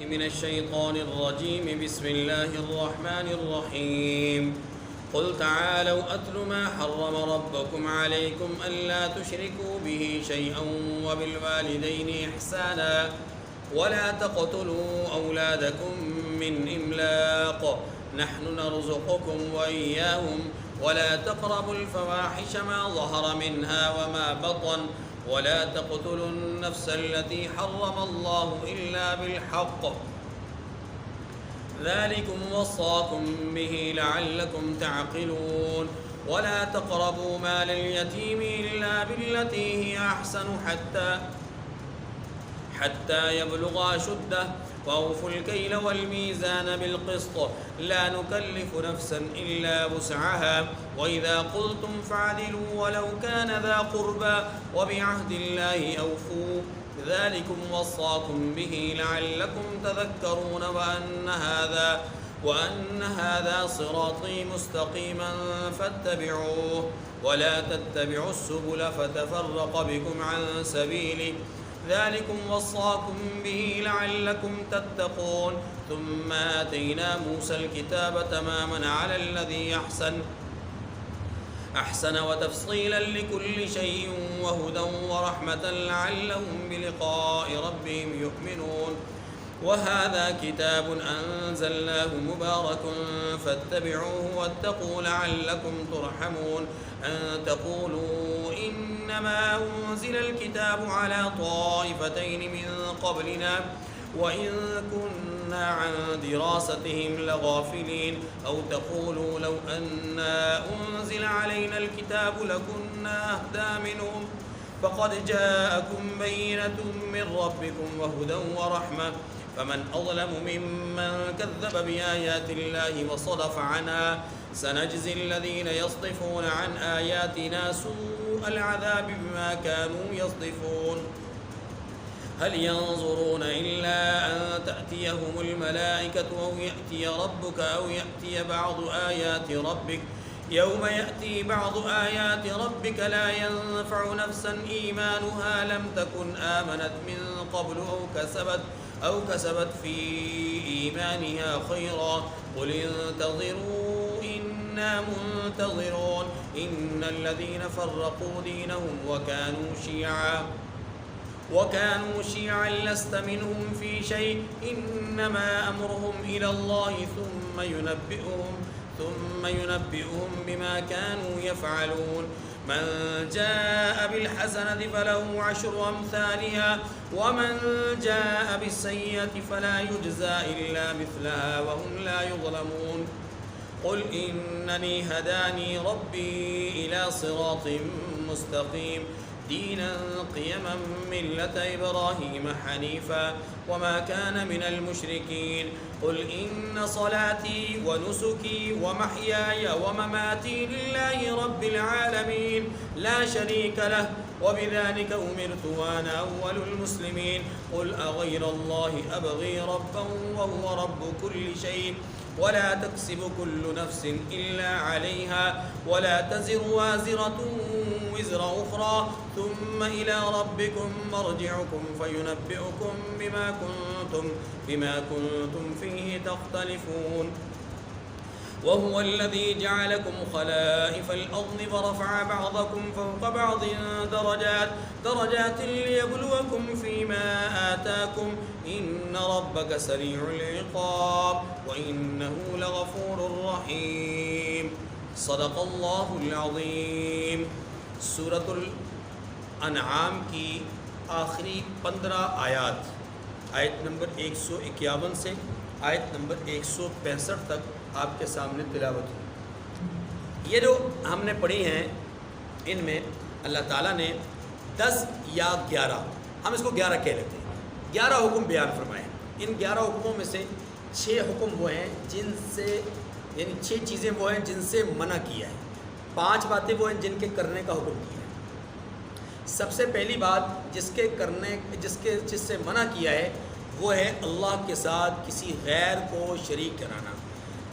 من الشيطان الرجيم. بسم الله الرحمن الرحيم. قل تعالوا أتل ما حرم ربكم عليكم ألا تشركوا به شيئا وبالوالدين إحسانا ولا تقتلوا أولادكم من إملاق نحن نرزقكم وإياهم ولا تقربوا الفواحش ما ظهر منها وما بطن ولا تقتلوا النفس التي حرم الله إلا بالحق ذلكم وصاكم به لعلكم تعقلون ولا تقربوا مال اليتيم إلا بالتي هي أحسن حتى يبلغ أشده وأوفوا الكيل والميزان بالقسط لا نكلف نفسا إلا وسعها وإذا قلتم فاعدلوا ولو كان ذا قربى وبعهد الله أوفوا ذلكم وصاكم به لعلكم تذكرون وأن هذا صراطي مستقيما فاتبعوه ولا تتبعوا السبل فتفرق بكم عن سبيله ذلكم وصاكم به لعلكم تتقون ثم آتينا موسى الكتاب تماما على الذي أحسن وتفصيلا لكل شيء وهدى ورحمة لعلهم بلقاء ربهم يؤمنون وهذا كتاب أنزلناه مبارك فاتبعوه واتقوا لعلكم ترحمون أن تقولوا إنما أنزل الكتاب على طائفتين من قبلنا وإن كنا عن دراستهم لغافلين أو تقولوا لو أنا أنزل علينا الكتاب لكنا أهدى منهم فقد جاءكم بينة من ربكم وهدى ورحمة فمن أظلم ممن كذب بآيات الله وصدف عنها سنجزي الذين يصدفون عن آياتنا سوء العذاب بما كانوا يصدفون هل ينظرون إلا أن تأتيهم الملائكة أو يأتي ربك أو يأتي بعض آيات ربك يوم يأتي بعض آيات ربك لا ينفع نفسا إيمانها لم تكن آمنت من قبل أو كسبت في إيمانها خيرا قل انتظروا إنا منتظرون إن الذين فرقوا دينهم وكانوا شيعا لست منهم في شيء إنما أمرهم إلى الله ثم ينبئهم بما كانوا يفعلون من جاء بالحسنة فله 10 أمثالها ومن جاء بالسيئة فلا يجزى إلا مثلها وهم لا يظلمون قل إنني هداني ربي إلى صراط مستقيم دينا قيما ملة إبراهيم حنيفا وما كان من المشركين قل إن صلاتي ونسكي ومحياي ومماتي لله رب العالمين لا شريك له وبذلك أمرت وأنا أول المسلمين قل أغير الله أبغي ربا وهو رب كل شيء ولا تكسب كل نفس إلا عليها ولا تزر وازرة وزر أخرى ثم إلى ربكم مرجعكم فينبئكم بما كنتم فيه تختلفون وهو الذي جعلكم خلائف الأرض ورفع بعضكم فوق بعض درجات ليبلوكم فيما آتاكم إن ربك سريع العقاب وإنه لغفور رحيم صدق اللہ العظیم. سورۃ الانعام کی آخری 15 آیت نمبر 151 سے آیت نمبر 165 تک آپ کے سامنے تلاوت ہوئی. یہ جو ہم نے پڑھی ہیں ان میں اللہ تعالیٰ نے 10 یا 11 ہم اس کو 11 کہہ لیتے ہیں 11 حکم بیان فرمائے ہیں. ان 11 حکموں میں سے 6 حکم وہ ہیں جن سے یعنی 6 چیزیں وہ ہیں جن سے منع کیا ہے, 5 باتیں وہ ہیں جن کے کرنے کا حکم کیا ہے. سب سے پہلی بات جس سے منع کیا ہے وہ ہے اللہ کے ساتھ کسی غیر کو شریک کرانا.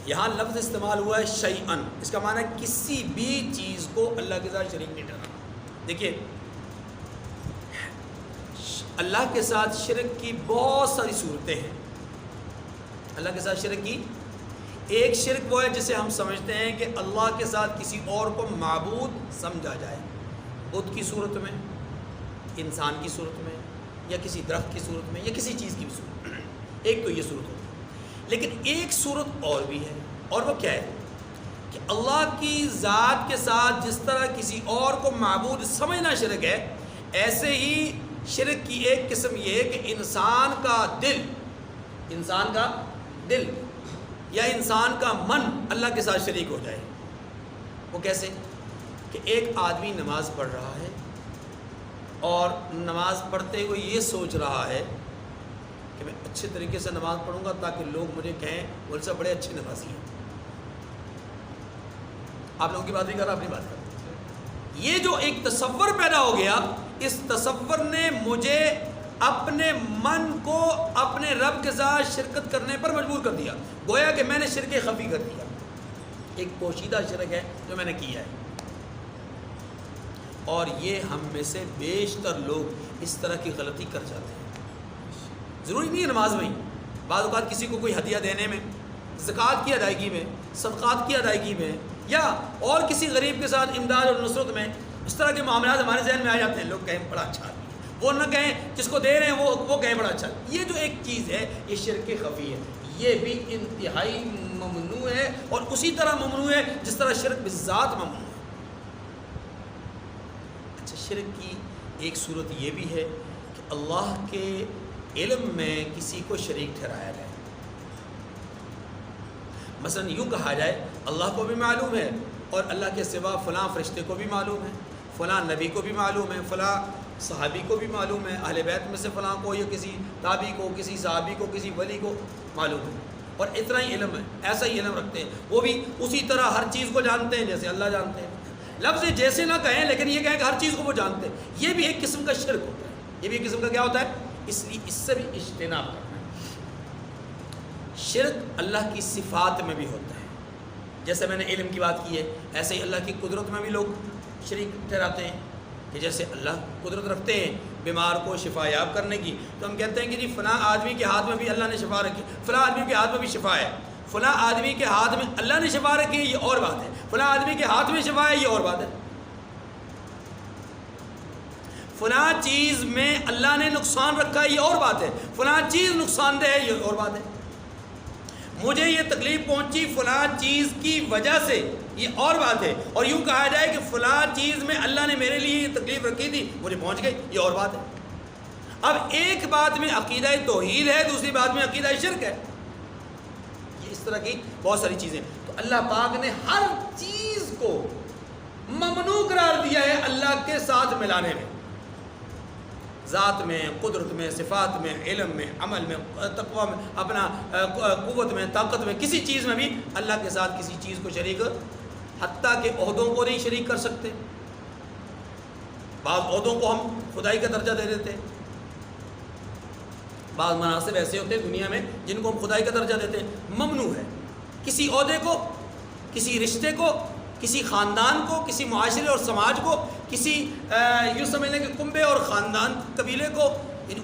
یہاں لفظ استعمال ہوا ہے شیئن, اس کا معنی ہے کسی بھی چیز کو اللہ کے ساتھ شریک نہیں ٹھہرانا. دیکھیے اللہ کے ساتھ شرک کی بہت ساری صورتیں ہیں, اللہ کے ساتھ شرک کی. ایک شرک وہ ہے جسے ہم سمجھتے ہیں کہ اللہ کے ساتھ کسی اور کو معبود سمجھا جائے، بت کی صورت میں، انسان کی صورت میں، یا کسی درخت کی صورت میں، یا کسی چیز کی بھی صورت میں. ایک تو یہ صورت ہوتی ہے. لیکن ایک صورت اور بھی ہے، اور وہ کیا ہے کہ اللہ کی ذات کے ساتھ جس طرح کسی اور کو معبود سمجھنا شرک ہے، ایسے ہی شرک کی ایک قسم یہ ہے کہ انسان کا دل یا انسان کا من اللہ کے ساتھ شریک ہو جائے. وہ کیسے؟ کہ ایک آدمی نماز پڑھ رہا ہے اور نماز پڑھتے ہوئے یہ سوچ رہا ہے کہ میں اچھے طریقے سے نماز پڑھوں گا تاکہ لوگ مجھے کہیں مجھ سے بڑے اچھے نمازی ہیں. آپ لوگوں کی بات نہیں کر رہا، اپنی بات کر رہا. یہ جو ایک تصور پیدا ہو گیا، اس تصور نے مجھے اپنے من کو اپنے رب کے ساتھ شرکت کرنے پر مجبور کر دیا. گویا کہ میں نے شرک خفی کر دیا. ایک پوشیدہ شرک ہے جو میں نے کیا ہے. اور یہ ہم میں سے بیشتر لوگ اس طرح کی غلطی کر جاتے ہیں. ضروری نہیں ہے نماز میں، بعض اوقات کسی کو کوئی ہدیہ دینے میں، زکوٰۃ کی ادائیگی میں، صدقات کی ادائیگی میں، یا اور کسی غریب کے ساتھ امداد اور نصرت میں اس طرح کے معاملات ہمارے ذہن میں آ جاتے ہیں. لوگ کہیں بڑا اچھا آدمی ہے، وہ نہ کہیں جس کو دے رہے ہیں وہ کہیں بڑا اچھا. یہ جو ایک چیز ہے یہ شرک خفی ہے. یہ بھی انتہائی ممنوع ہے، اور اسی طرح ممنوع ہے جس طرح شرک بالذات ممنوع ہے. اچھا، شرک کی ایک صورت یہ بھی ہے کہ اللہ کے علم میں کسی کو شریک ٹھہرایا جائے. مثلا یوں کہا جائے اللہ کو بھی معلوم ہے اور اللہ کے سوا فلاں فرشتے کو بھی معلوم ہے، فلاں نبی کو بھی معلوم ہے، فلاں صحابی کو بھی معلوم ہے، اہل بیت میں سے فلاں کو یا کسی تابعی کو، کسی صحابی کو، کسی ولی کو معلوم ہے. اور اتنا ہی علم ہے، ایسا ہی علم رکھتے ہیں. وہ بھی اسی طرح ہر چیز کو جانتے ہیں جیسے اللہ جانتے ہیں. لفظ جیسے نہ کہیں لیکن یہ کہیں کہ ہر چیز کو وہ جانتے ہیں. یہ بھی ایک قسم کا شرک ہوتا ہے. یہ بھی ایک قسم کا کیا ہوتا ہے؟ اس لیے اس سے بھی اجتناب کرنا ہے. شرک اللہ کی صفات میں بھی ہوتا ہے. جیسے میں نے علم کی بات کی ہے، ایسے ہی اللہ کی قدرت میں بھی لوگ شریک ٹھہراتے ہیں کہ جیسے اللہ قدرت رکھتے ہیں بیمار کو شفا یاب کرنے کی، تو ہم کہتے ہیں کہ جی فلاں آدمی کے ہاتھ میں بھی اللہ نے شفا رکھی، فلاں آدمی کے ہاتھ میں بھی شفا ہے. فلاں آدمی کے ہاتھ میں اللہ نے شفا رکھی ہے، یہ اور بات ہے. فلاں آدمی کے ہاتھ میں شفا ہے، یہ اور بات ہے. فلاں چیز میں اللہ نے نقصان رکھا ہے، یہ اور بات ہے. فلاں چیز نقصان دہ ہے، یہ اور بات ہے. مجھے یہ تکلیف پہنچی فلاں چیز کی وجہ سے، یہ اور بات ہے. اور یوں کہا جائے کہ فلاں چیز میں اللہ نے میرے لیے یہ تکلیف رکھی تھی، مجھے پہنچ گئی، یہ اور بات ہے. اب ایک بات میں عقیدہ توحید ہے، دوسری بات میں عقیدہ شرک ہے. یہ اس طرح کی بہت ساری چیزیں. تو اللہ پاک نے ہر چیز کو ممنوع قرار دیا ہے اللہ کے ساتھ ملانے میں. ذات میں، قدرت میں، صفات میں، علم میں، عمل میں، تقوی میں، اپنا قوت میں، طاقت میں، کسی چیز میں بھی اللہ کے ساتھ کسی چیز کو شریک، حتیٰ کہ عہدوں کو نہیں شریک کر سکتے. بعض عہدوں کو ہم خدائی کا درجہ دے دیتے. بعض مناصب ایسے ہوتے ہیں دنیا میں جن کو ہم خدائی کا درجہ دیتے ہیں. ممنوع ہے کسی عہدے کو، کسی رشتے کو، کسی خاندان کو، کسی معاشرے اور سماج کو، کسی یوں سمجھ لیں کہ کنبے اور خاندان قبیلے کو،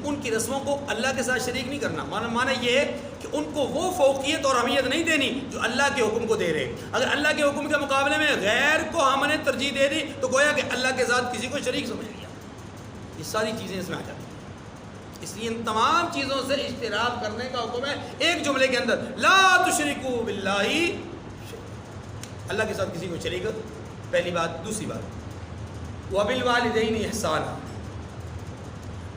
ان کی رسموں کو اللہ کے ساتھ شریک نہیں کرنا. معنی یہ ہے کہ ان کو وہ فوقیت اور اہمیت نہیں دینی جو اللہ کے حکم کو دے رہے. اگر اللہ کے حکم کے مقابلے میں غیر کو ہم نے ترجیح دے دی تو گویا کہ اللہ کے ساتھ کسی کو شریک سمجھ لیا. یہ ساری چیزیں اس میں آ جاتی ہیں. اس لیے ان تمام چیزوں سے اجتناب کرنے کا حکم ہے ایک جملے کے اندر، لا تشرکوا باللہ، اللہ کے ساتھ کسی کو شریک. پہلی بات. دوسری بات، وبالوالدین احسانا،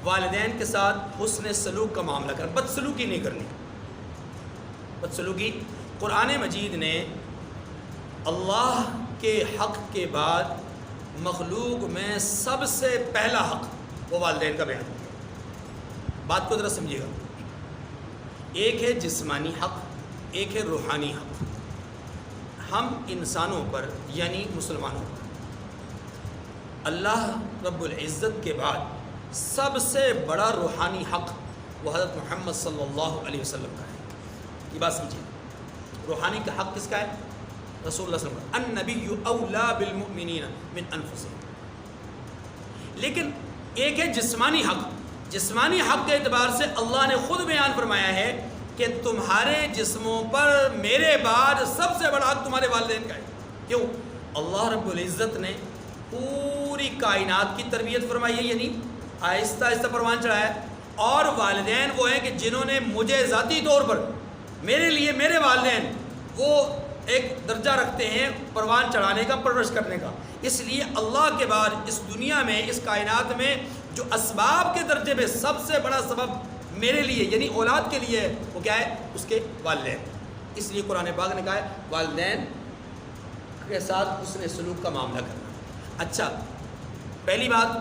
والدین کے ساتھ حسن سلوک کا معاملہ کرنا، بدسلوکی نہیں کرنی. بدسلوکی، قرآن مجید نے اللہ کے حق کے بعد مخلوق میں سب سے پہلا حق وہ والدین کا بیان کیا. بات کو ذرا سمجھیے گا. ایک ہے جسمانی حق، ایک ہے روحانی حق. ہم انسانوں پر یعنی مسلمانوں پر اللہ رب العزت کے بعد سب سے بڑا روحانی حق وہ حضرت محمد صلی اللہ علیہ وسلم کا ہے. یہ بات سمجھیے. روحانی کا حق کس کا ہے؟ رسول اللہ صلی اللہ علیہ وسلم. النبی اولا بالمؤمنین من انفسہم. لیکن ایک ہے جسمانی حق. جسمانی حق کے اعتبار سے اللہ نے خود بیان فرمایا ہے کہ تمہارے جسموں پر میرے بعد سب سے بڑا حق تمہارے والدین کا ہے. کیوں؟ اللہ رب العزت نے پوری کائنات کی تربیت فرمائی ہے، یعنی آہستہ آہستہ پروان چڑھایا ہے. اور والدین وہ ہیں کہ جنہوں نے مجھے ذاتی طور پر، میرے لیے میرے والدین وہ ایک درجہ رکھتے ہیں پروان چڑھانے کا، پرورش کرنے کا. اس لیے اللہ کے بعد اس دنیا میں، اس کائنات میں جو اسباب کے درجے میں سب سے بڑا سبب میرے لیے یعنی اولاد کے لیے ہے، وہ کیا ہے؟ اس کے والدین. اس لیے قرآن پاک نے کہا ہے والدین کے ساتھ حسن سلوک کا معاملہ کرنا. اچھا، پہلی بات،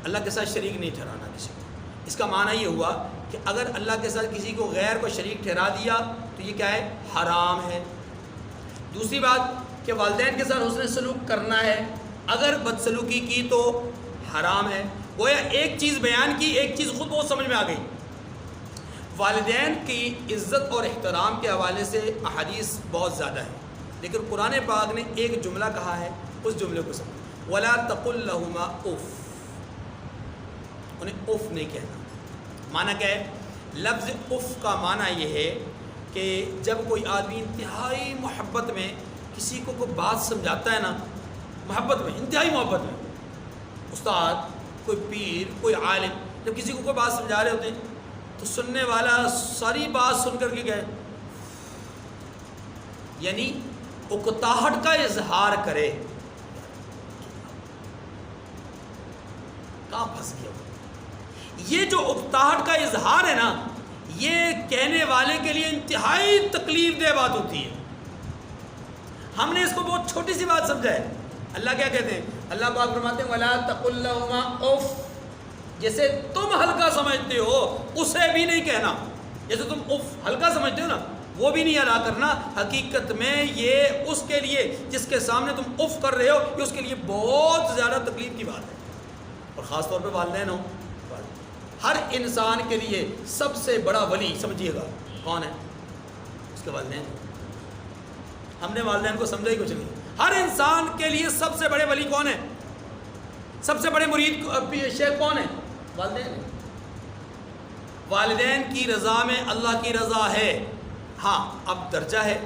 اللہ کے ساتھ شریک نہیں ٹھہرانا کسی کو. اس کا معنی یہ ہوا کہ اگر اللہ کے ساتھ کسی کو غیر کو شریک ٹھہرا دیا تو یہ کیا ہے؟ حرام ہے. دوسری بات کہ والدین کے ساتھ حسن سلوک کرنا ہے، اگر بدسلوکی کی تو حرام ہے. گویا ایک چیز بیان کی، ایک چیز خود بہت سمجھ میں آ گئی. والدین کی عزت اور احترام کے حوالے سے احادیث بہت زیادہ ہے، لیکن قرآن پاک نے ایک جملہ کہا ہے، اس جملے کو سمجھو. وَلَا تَقُلْ لَهُمَا اُف، انہیں اف نہیں کہنا. معنی کیا ہے؟ لفظ اف کا معنی یہ ہے کہ جب کوئی آدمی انتہائی محبت میں کسی کو کوئی بات سمجھاتا ہے نا، محبت میں، انتہائی محبت میں، استاد، کوئی پیر، کوئی عالم جب کسی کو کوئی بات سمجھا رہے ہوتے ہیں تو سننے والا ساری بات سن کر کے گئے، یعنی اکتاہٹ کا اظہار کرے. کہاں پھنس گیا؟ یہ جو اکتاہٹ کا اظہار ہے نا، یہ کہنے والے کے لیے انتہائی تکلیف دہ بات ہوتی ہے. ہم نے اس کو بہت چھوٹی سی بات سمجھا ہے. اللہ کیا کہتے ہیں؟ اللہ پاک فرماتے ہیں وَلَا تَقُلْ لَهُمَا اُف. جیسے تم ہلکا سمجھتے ہو اسے بھی نہیں کہنا. جیسے تم اف ہلکا سمجھتے ہو نا، وہ بھی نہیں ادا کرنا. حقیقت میں یہ اس کے لیے جس کے سامنے تم اف کر رہے ہو، یہ اس کے لیے بہت زیادہ تکلیف کی بات ہے. اور خاص طور پہ والدین ہو. ہر انسان کے لیے سب سے بڑا ولی سمجھیے گا کون ہے؟ اس کے والدین. ہم نے والدین کو سمجھا ہی کچھ نہیں. ہر انسان کے لیے سب سے بڑے ولی کون ہے؟ سب سے بڑے مرید شیخ کون ہے؟ والدین. والدین کی رضا میں اللہ کی رضا ہے. ہاں، اب درجہ ہے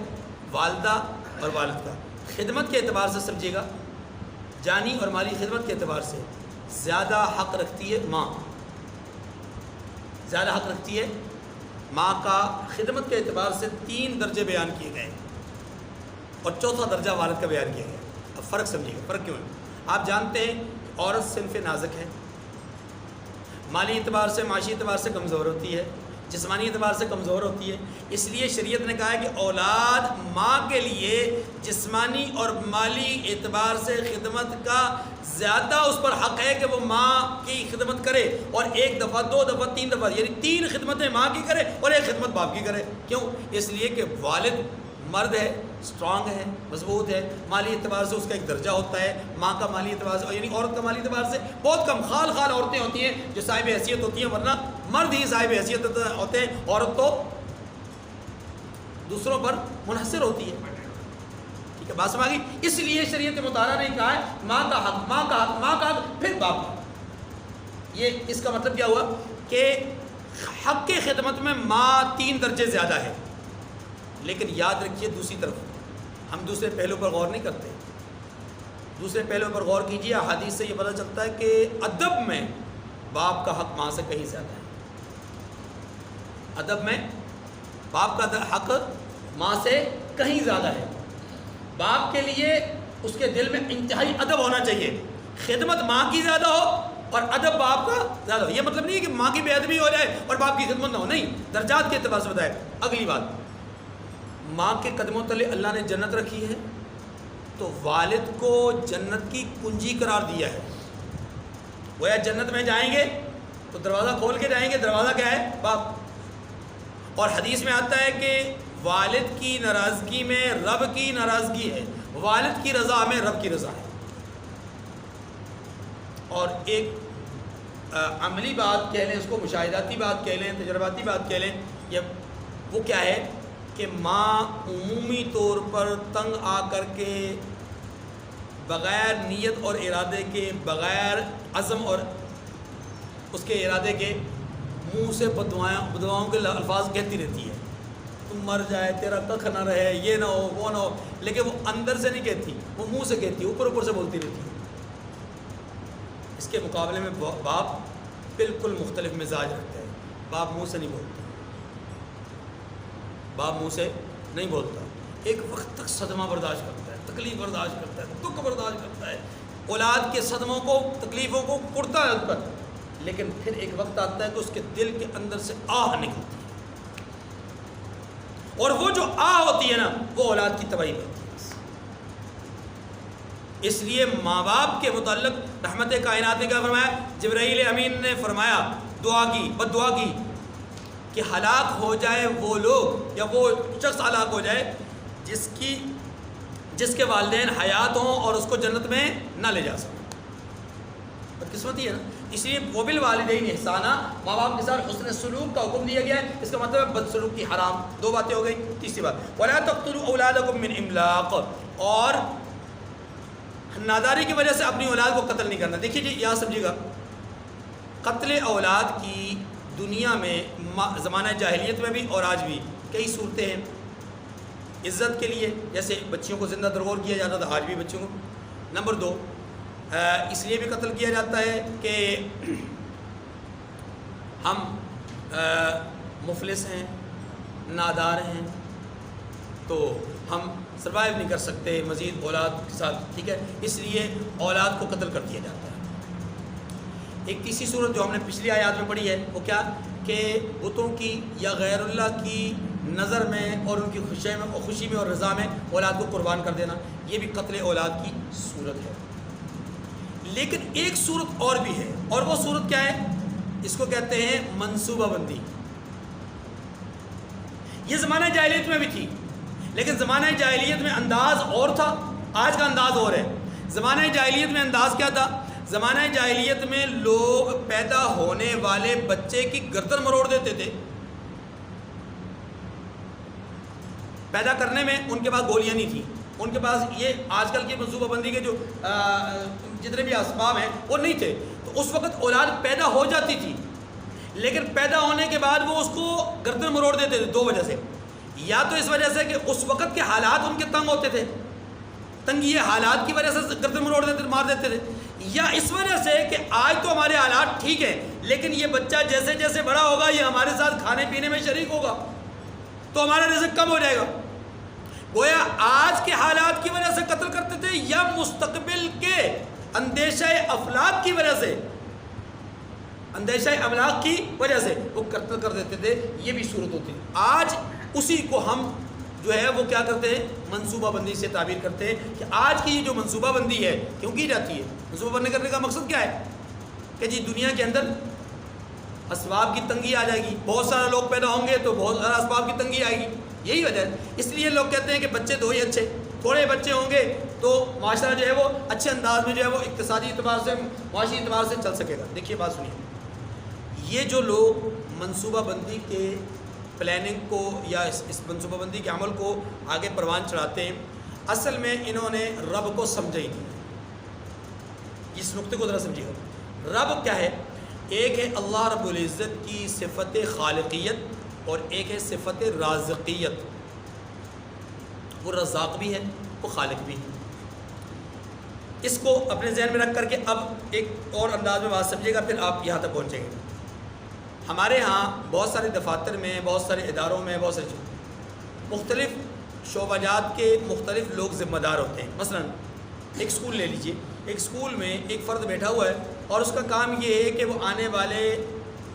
والدہ اور والد کا. خدمت کے اعتبار سے سمجھیے گا، جانی اور مالی خدمت کے اعتبار سے زیادہ حق رکھتی ہے ماں. زیادہ حق رکھتی ہے ماں کا. خدمت کے اعتبار سے 3 درجے بیان کیے گئے اور چوتھا درجہ والد کا بیان کیا گیا. اب فرق سمجھیے گا. فرق کیوں ہے؟ آپ جانتے ہیں عورت صنف نازک ہے، مالی اعتبار سے، معاشی اعتبار سے کمزور ہوتی ہے، جسمانی اعتبار سے کمزور ہوتی ہے. اس لیے شریعت نے کہا ہے کہ اولاد ماں کے لیے جسمانی اور مالی اعتبار سے خدمت کا زیادہ اس پر حق ہے کہ وہ ماں کی خدمت کرے، اور 1 دفعہ 2 دفعہ 3 دفعہ، یعنی 3 خدمتیں ماں کی کرے اور 1 خدمت باپ کی کرے. کیوں؟ اس لیے کہ والد مرد ہے، اسٹرانگ ہے، مضبوط ہے. مالی اعتبار سے اس کا ایک درجہ ہوتا ہے. ماں کا مالی اعتبار سے، یعنی عورت کا مالی اعتبار سے بہت کم خال عورتیں ہوتی ہیں جو صاحب حیثیت ہوتی ہیں، ورنہ مرد ہی صاحب حیثیت ہوتے ہیں. عورت تو دوسروں پر منحصر ہوتی ہے. ٹھیک ہے، بات سمجھ گئی؟ اس لیے شریعت مطالعہ نے کہا ہے ماں کا حق، ماں کا حق، ماں کا حق، پھر باپ کا. یہ اس کا مطلب کیا ہوا کہ حق کی خدمت میں ماں 3 درجے زیادہ ہے. لیکن یاد رکھیے دوسری طرف ہم دوسرے پہلو پر غور نہیں کرتے. دوسرے پہلو پر غور کیجیے. حدیث سے یہ پتہ چلتا ہے کہ ادب میں باپ کا حق ماں سے کہیں زیادہ ہے. ادب میں باپ کا حق ماں سے کہیں زیادہ ہے. باپ کے لیے اس کے دل میں انتہائی ادب ہونا چاہیے. خدمت ماں کی زیادہ ہو اور ادب باپ کا زیادہ ہو. یہ مطلب نہیں ہے کہ ماں کی بے ادبی ہو جائے اور باپ کی خدمت نہ ہو، نہیں، درجات کے اعتبار سے بتائے. اگلی بات، ماں کے قدموں تلے اللہ نے جنت رکھی ہے تو والد کو جنت کی کنجی قرار دیا ہے. گویا جنت میں جائیں گے تو دروازہ کھول کے جائیں گے. دروازہ کیا ہے؟ باپ. اور حدیث میں آتا ہے کہ والد کی ناراضگی میں رب کی ناراضگی ہے، والد کی رضا میں رب کی رضا ہے. اور ایک عملی بات کہہ لیں، اس کو مشاہداتی بات کہہ لیں، تجرباتی بات کہہ لیں، یہ وہ کیا ہے کہ ماں عمومی طور پر تنگ آ کر کے بغیر نیت اور ارادے کے، بغیر عزم اور اس کے ارادے کے، منہ سے بددعاؤں کے الفاظ کہتی رہتی ہے. تم مر جائے، تیرا ککھ نہ رہے، یہ نہ ہو وہ نہ ہو، لیکن وہ اندر سے نہیں کہتی، وہ منہ سے کہتی، اوپر اوپر سے بولتی رہتی ہے۔ اس کے مقابلے میں باپ بالکل مختلف مزاج رکھتا ہے، باپ منہ سے نہیں بولتا، باپ منہ سے نہیں بولتا، ایک وقت تک صدمہ برداشت کرتا ہے، تکلیف برداشت کرتا ہے، دکھ برداشت کرتا ہے، اولاد کے صدموں کو، تکلیفوں کو کڑتا ہے اس پر، لیکن پھر ایک وقت آتا ہے کہ اس کے دل کے اندر سے آہ نکلتی ہے، اور وہ جو آہ ہوتی ہے نا وہ اولاد کی تباہی ہوتی ہے۔ اس لیے ماں باپ کے متعلق رحمت کائنات نے کیا فرمایا؟ جبرائیل امین نے فرمایا، دعا کی، بد دعا کی کہ ہلاک ہو جائے وہ لوگ یا وہ شخص ہلاک ہو جائے جس کے والدین حیات ہوں اور اس کو جنت میں نہ لے جا سکیں۔ بدقسمتی ہے نا۔ اس لیے وبالوالدین احسانا، ماں باپ کے ساتھ حسن سلوک کا حکم دیا گیا ہے، اس کا مطلب ہے بد سلوکی حرام۔ دو باتیں ہو گئی۔ تیسری بات وَلَا تَقْتُلُوا أَوْلَادَكُم مِّنْ إِمْلَاقٍ، اور ناداری کی وجہ سے اپنی اولاد کو قتل نہیں کرنا۔ دیکھیے جی یہاں سمجھیے گا، قتل اولاد کی دنیا میں زمانہ جاہلیت میں بھی اور آج بھی کئی صورتیں ہیں۔ عزت کے لیے جیسے بچیوں کو زندہ درگور کیا جاتا تھا، آج بھی بچیوں کو۔ نمبر دو، اس لیے بھی قتل کیا جاتا ہے کہ ہم مفلس ہیں، نادار ہیں، تو ہم سروائیو نہیں کر سکتے مزید اولاد کے ساتھ، ٹھیک ہے، اس لیے اولاد کو قتل کر دیا جاتا ہے۔ ایک تیسری صورت جو ہم نے پچھلی آیات میں پڑھی ہے وہ کیا کہ بتوں کی یا غیر اللہ کی نظر میں اور ان کی خوشی میں اور رضا میں اولاد کو قربان کر دینا، یہ بھی قتل اولاد کی صورت ہے۔ لیکن ایک صورت اور بھی ہے، اور وہ صورت کیا ہے؟ اس کو کہتے ہیں منصوبہ بندی۔ یہ زمانہ جاہلیت میں بھی تھی، لیکن زمانہ جاہلیت میں انداز اور تھا، آج کا انداز اور ہے۔ زمانہ جاہلیت میں انداز کیا تھا؟ زمانہ جاہلیت میں لوگ پیدا ہونے والے بچے کی گردن مروڑ دیتے تھے۔ پیدا کرنے میں ان کے پاس گولیاں نہیں تھیں، ان کے پاس یہ آج کل کی منصوبہ بندی کے جو جتنے بھی اسباب ہیں وہ نہیں تھے، تو اس وقت اولاد پیدا ہو جاتی تھی، لیکن پیدا ہونے کے بعد وہ اس کو گردن مروڑ دیتے تھے دو وجہ سے۔ یا تو اس وجہ سے کہ اس وقت کے حالات ان کے تنگ ہوتے تھے، تنگی حالات کی وجہ سے گردن مروڑ دیتے، مار دیتے تھے، یا اس وجہ سے کہ آج تو ہمارے حالات ٹھیک ہیں لیکن یہ بچہ جیسے جیسے بڑا ہوگا یہ ہمارے ساتھ کھانے پینے میں شریک ہوگا تو ہمارا رزق کم ہو جائے گا۔ گویا آج کے حالات کی وجہ سے قتل کرتے تھے، یا مستقبل کے اندیشہ افلاک کی وجہ سے، اندیشہ املاک کی وجہ سے وہ قتل کر دیتے تھے۔ یہ بھی صورت ہوتی ہے۔ آج اسی کو ہم جو ہے وہ کیا کرتے ہیں؟ منصوبہ بندی سے تعبیر کرتے ہیں کہ آج کی یہ جو منصوبہ بندی ہے کیوں کی جاتی ہے؟ منصوبہ بندی کرنے کا مقصد کیا ہے کہ جی دنیا کے اندر اسباب کی تنگی آ جائے گی، بہت سارے لوگ پیدا ہوں گے تو بہت سارا اسباب کی تنگی آئے گی، یہی وجہ ہے۔ اس لیے لوگ کہتے ہیں کہ بچے دو ہی اچھے، تھوڑے بچے ہوں گے تو معاشرہ جو ہے وہ اچھے انداز میں جو ہے وہ اقتصادی اعتبار سے، معاشی اعتبار سے چل سکے گا۔ دیکھیے بات سنیے، یہ جو لوگ منصوبہ بندی کے پلاننگ کو یا اس منصوبہ بندی کے عمل کو آگے پروان چڑھاتے ہیں، اصل میں انہوں نے رب کو سمجھا ہی نہیں۔ اس نقطے کو ذرا سمجھیے گا، رب کیا ہے؟ ایک ہے اللہ رب العزت کی صفت خالقیت اور ایک ہے صفت رازقیت۔ وہ رزاق بھی ہے، وہ خالق بھی ہے۔ اس کو اپنے ذہن میں رکھ کر کے اب ایک اور انداز میں بات سمجھیے گا، پھر آپ یہاں تک پہنچیں گے۔ ہمارے ہاں بہت سارے دفاتر میں، بہت سارے اداروں میں، بہت سارے مختلف شعبہ جات کے مختلف لوگ ذمہ دار ہوتے ہیں۔ مثلا ایک اسکول لے لیجئے، ایک اسکول میں ایک فرد بیٹھا ہوا ہے اور اس کا کام یہ ہے کہ وہ آنے والے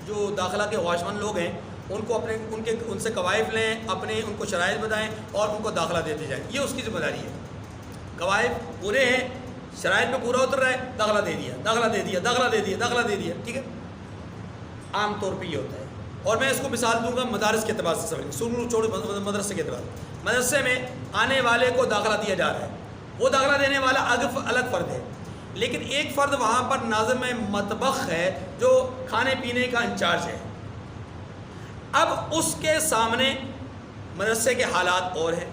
جو داخلہ کے خواہشمند لوگ ہیں ان کو ان سے قوائف لیں، ان کو شرائط بتائیں اور ان کو داخلہ دیتے جائیں۔ یہ اس کی ذمہ داری ہے۔ قوائف پورے ہیں، شرائط پہ پورا اتر رہا ہے، داخلہ دے دیا، داخلہ دے دیا، داخلہ دے دیا، داخلہ دے دیا، ٹھیک ہے۔ عام طور پہ یہ ہوتا ہے، اور میں اس کو مثال دوں گا مدارس کے اعتبار سے سمجھیں، سکول چھوڑ مدرسے کے اعتبار سے۔ مدرسے میں آنے والے کو داخلہ دیا جا رہا ہے، وہ داخلہ دینے والا الگ فرد ہے، لیکن ایک فرد وہاں پر ناظم مطبخ ہے جو کھانے پینے کا انچارج ہے۔ اب اس کے سامنے مدرسے کے حالات اور ہیں،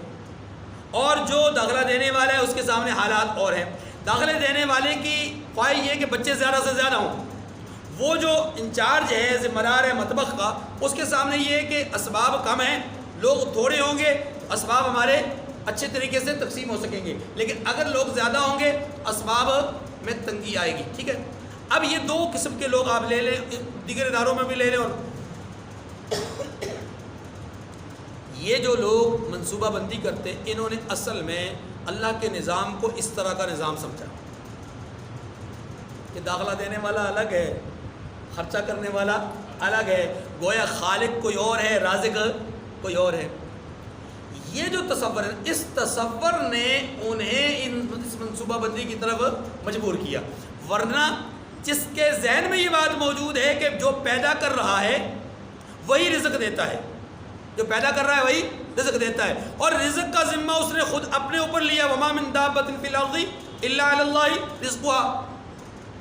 اور جو داخلہ دینے والا ہے اس کے سامنے حالات اور ہیں۔ داخلے دینے والے کی خواہش یہ کہ بچے زیادہ سے زیادہ ہوں، وہ جو انچارج ہے، ذمہ دار ہے مطبخ کا، اس کے سامنے یہ ہے کہ اسباب کم ہیں لوگ تھوڑے ہوں گے اسباب ہمارے اچھے طریقے سے تقسیم ہو سکیں گے، لیکن اگر لوگ زیادہ ہوں گے اسباب میں تنگی آئے گی، ٹھیک ہے۔ اب یہ دو قسم کے لوگ آپ لے لیں، دیگر اداروں میں بھی لے لیں، اور یہ جو لوگ منصوبہ بندی کرتے انہوں نے اصل میں اللہ کے نظام کو اس طرح کا نظام سمجھا کہ داخلہ دینے والا الگ ہے، خرچہ کرنے والا الگ ہے، گویا خالق کوئی اور ہے، رازق کوئی اور ہے۔ یہ جو تصور ہے، اس تصور نے انہیں اس منصوبہ بندی کی طرف مجبور کیا، ورنہ جس کے ذہن میں یہ بات موجود ہے کہ جو پیدا کر رہا ہے وہی رزق دیتا ہے، جو پیدا کر رہا ہے وہی رزق دیتا ہے، اور رزق کا ذمہ اس نے خود اپنے اوپر لیا، وما من دابۃ فی الارض الا علی اللہ رزقها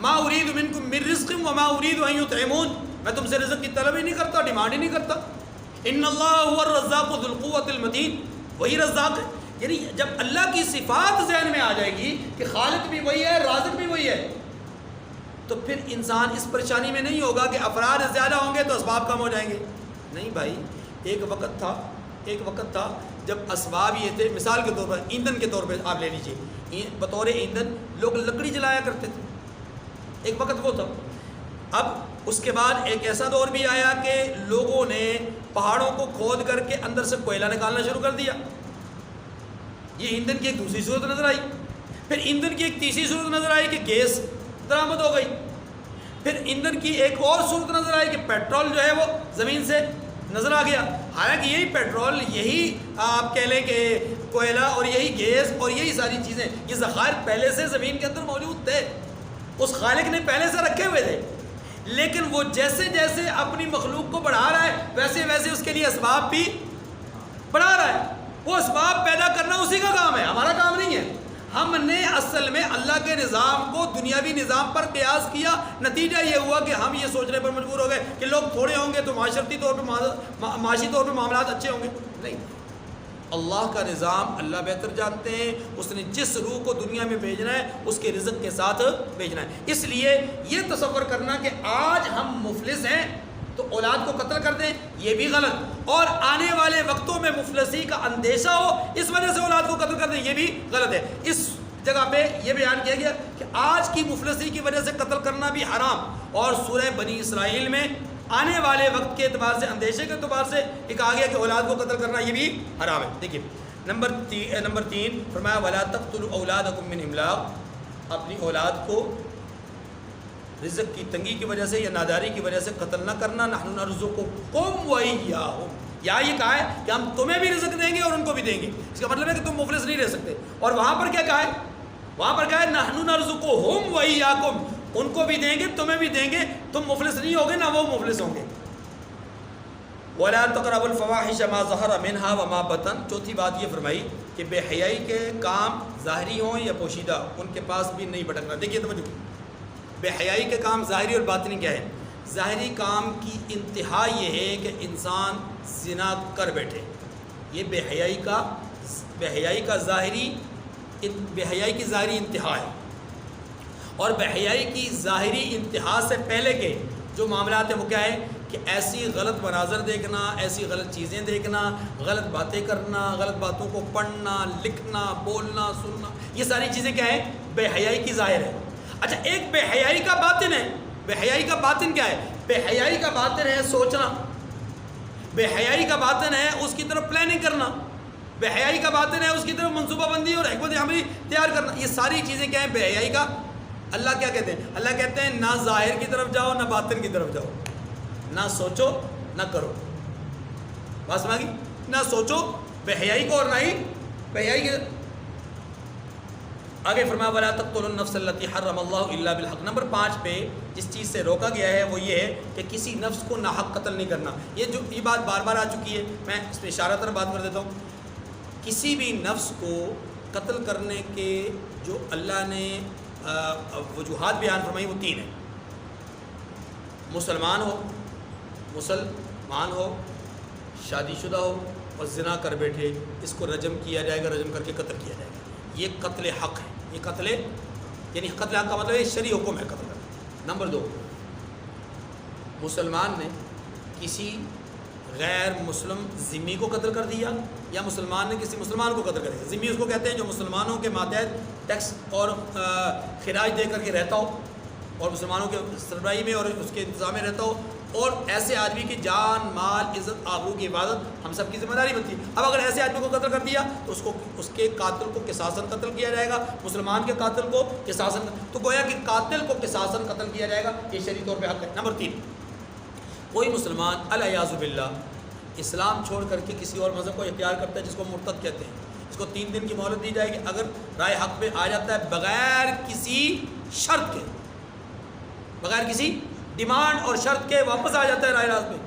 ما اريد منکم من رزق وما اريد ان یطعمون، میں تم سے رزق کی طلب ہی نہیں کرتا، ڈیمانڈ ہی نہیں کرتا، ان اللہ هو الرزاق ذو القوۃ المتین، وہی رزاق ہے۔ یعنی جب اللہ کی صفات ذہن میں آ جائے گی کہ خالق بھی وہی ہے، رازق بھی وہی ہے، تو پھر انسان اس پریشانی میں نہیں ہوگا کہ افراد زیادہ ہوں گے تو اسباب کم ہو جائیں گے۔ نہیں بھائی، ایک وقت تھا جب اسباب یہ تھے، مثال کے طور پر ایندھن کے طور پہ آپ لے لیجئے، بطور ایندھن لوگ لکڑی جلایا کرتے تھے، ایک وقت وہ تھا۔ اب اس کے بعد ایک ایسا دور بھی آیا کہ لوگوں نے پہاڑوں کو کھود کر کے اندر سے کوئلہ نکالنا شروع کر دیا، یہ ایندھن کی ایک دوسری صورت نظر آئی۔ پھر ایندھن کی ایک تیسری صورت نظر آئی کہ گیس درآمد ہو گئی۔ پھر ایندھن کی ایک اور صورت نظر آئی کہ پیٹرول جو ہے وہ زمین سے نظر آ گیا، حالانکہ یہی پیٹرول، یہی آپ کہہ لیں کہ کوئلہ اور یہی گیس اور یہی ساری چیزیں، یہ ذخائر پہلے سے زمین کے اندر موجود تھے، اس خالق نے پہلے سے رکھے ہوئے تھے، لیکن وہ جیسے جیسے اپنی مخلوق کو بڑھا رہا ہے ویسے ویسے اس کے لیے اسباب بھی بڑھا رہا ہے۔ وہ اسباب پیدا کرنا اسی کا کام ہے، ہمارا کام نہیں ہے۔ ہم نے اصل میں اللہ کے نظام کو دنیاوی نظام پر قیاس کیا، نتیجہ یہ ہوا کہ ہم یہ سوچنے پر مجبور ہو گئے کہ لوگ تھوڑے ہوں گے تو معاشرتی طور پہ معاشی طور پہ معاملات اچھے ہوں گے۔ نہیں، اللہ کا نظام اللہ بہتر جانتے ہیں، اس نے جس روح کو دنیا میں بھیجنا ہے اس کے رزق کے ساتھ بھیجنا ہے۔ اس لیے یہ تصور کرنا کہ آج ہم مفلس ہیں تو اولاد کو قتل کر دیں، یہ بھی غلط، اور آنے والے وقتوں میں مفلسی کا اندیشہ ہو اس وجہ سے اولاد کو قتل کر دیں، یہ بھی غلط ہے۔ اس جگہ پہ یہ بیان کیا گیا کہ آج کی مفلسی کی وجہ سے قتل کرنا بھی حرام، اور سورہ بنی اسرائیل میں آنے والے وقت کے اعتبار سے، اندیشے کے اعتبار سے یہ کہا گیا کہ اولاد کو قتل کرنا یہ بھی حرام ہے۔ دیکھیے نمبر 3 فرمایا وَلَا تَقْتُلُوا أَوْلَادَكُم مِّنْ إِمْلَاقٍ، اپنی اولاد کو رزق کی تنگی کی وجہ سے یا ناداری کی وجہ سے قتل نہ کرنا، نحن نرزقکم وإیاہم، یا یہ کہا ہے کہ ہم تمہیں بھی رزق دیں گے اور ان کو بھی دیں گے، اس کا مطلب ہے کہ تم مفلس نہیں رہ سکتے۔ اور وہاں پر کیا کہا ہے؟ وہاں پر کہا ہے نحن نرزقہم وإیاکم، ان کو بھی دیں گے تمہیں بھی دیں گے، تم مفلس نہیں ہوگے نہ وہ مفلس ہوں گے۔ وَلَا تَقْرَبُوا الْفَوَاحِشَ مَا ظَهَرَ مِنْهَا وَمَا بَطَنَ، چوتھی بات یہ فرمائی کہ بے حیائی کے کام ظاہری ہوں یا پوشیدہ ان کے پاس بھی نہیں بھٹکنا۔ دیکھیے توجہ، بے حیائی کے کام ظاہری اور باطنی کیا ہے؟ ظاہری کام کی انتہا یہ ہے کہ انسان زنا کر بیٹھے، یہ بے حیائی کا ظاہری انتہا ہے۔ اور بے حیائی کی ظاہری انتہا سے پہلے کے جو معاملات ہیں وہ کیا ہے کہ ایسی غلط مناظر دیکھنا، ایسی غلط چیزیں دیکھنا، غلط باتیں کرنا، غلط باتوں کو پڑھنا، لکھنا، بولنا، سننا، یہ ساری چیزیں کیا ہیں؟ بے حیائی کی ظاہر ہے۔ اچھا، ایک بے حیائی کا باطن ہے۔ بے حیائی کا باطن کیا ہے؟ بے حیائی کا باطن ہے سوچنا، بے حیائی کا باطن ہے اس کی طرف پلاننگ کرنا، بے حیائی کا باطن ہے اس کی طرف منصوبہ بندی اور حکمت عملی تیار کرنا۔ یہ ساری چیزیں کیا ہیں؟ بے حیائی کا۔ اللہ کیا کہتے ہیں؟ اللہ کہتے ہیں نہ ظاہر کی طرف جاؤ نہ باطن کی طرف جاؤ، نہ سوچو نہ کرو۔ بات سمجھ گئی؟ نہ سوچو بے حیائی کو اور نہ ہی بے حیائی کی۔ آگے فرمایا وَلَا تَقْتُلُوا النَّفْسَ الَّتِي حَرَّمَ اللَّهُ إِلَّا بِالْحَقِّ۔ نمبر 5 پہ جس چیز سے روکا گیا ہے وہ یہ ہے کہ کسی نفس کو ناحق قتل نہیں کرنا۔ یہ بات بار بار آ چکی ہے، میں اس پہ اشارتاً بات کر دیتا ہوں۔ کسی بھی نفس کو قتل کرنے کے جو اللہ نے وجوہات بیان فرمائی وہ 3 ہیں۔ مسلمان ہو، شادی شدہ ہو اور زنا کر بیٹھے، اس کو رجم کیا جائے گا، رجم کر کے قتل کیا جائے گا۔ یہ قتل حق ہے، یہ قتل یعنی قتل حق کا مطلب ہے شرعی حکم ہے قتل کرنا۔ نمبر 2، مسلمان نے کسی غیر مسلم ذمی کو قتل کر دیا یا مسلمان نے کسی مسلمان کو قتل کر دیا. ذمی اس کو کہتے ہیں جو مسلمانوں کے ماتحت ٹیکس اور خراج دے کر کے رہتا ہو اور مسلمانوں کے سربراہی میں اور اس کے انتظام میں رہتا ہو, اور ایسے آدمی کی جان مال عزت آبرو کی حفاظت ہم سب کی ذمہ داری بنتی ہے. اب اگر ایسے آدمی کو قتل کر دیا تو اس کے قاتل کو قصاصاً قتل کیا جائے گا, مسلمان کے قاتل کو قصاصاً, تو گویا کہ قاتل کو قصاصاً قتل کیا جائے گا, یہ شرعی طور پہ حق ہے. نمبر 3, کوئی مسلمان الیاذ باللہ اسلام چھوڑ کر کے کسی اور مذہب کو اختیار کرتا ہے جس کو مرتد کہتے ہیں, اس کو 3 دن کی مہلت دی جائے گی. اگر رائے حق پہ آ جاتا ہے بغیر کسی شرط کے, بغیر کسی ڈیمانڈ اور شرط کے واپس آ جاتا ہے رائے راست میں,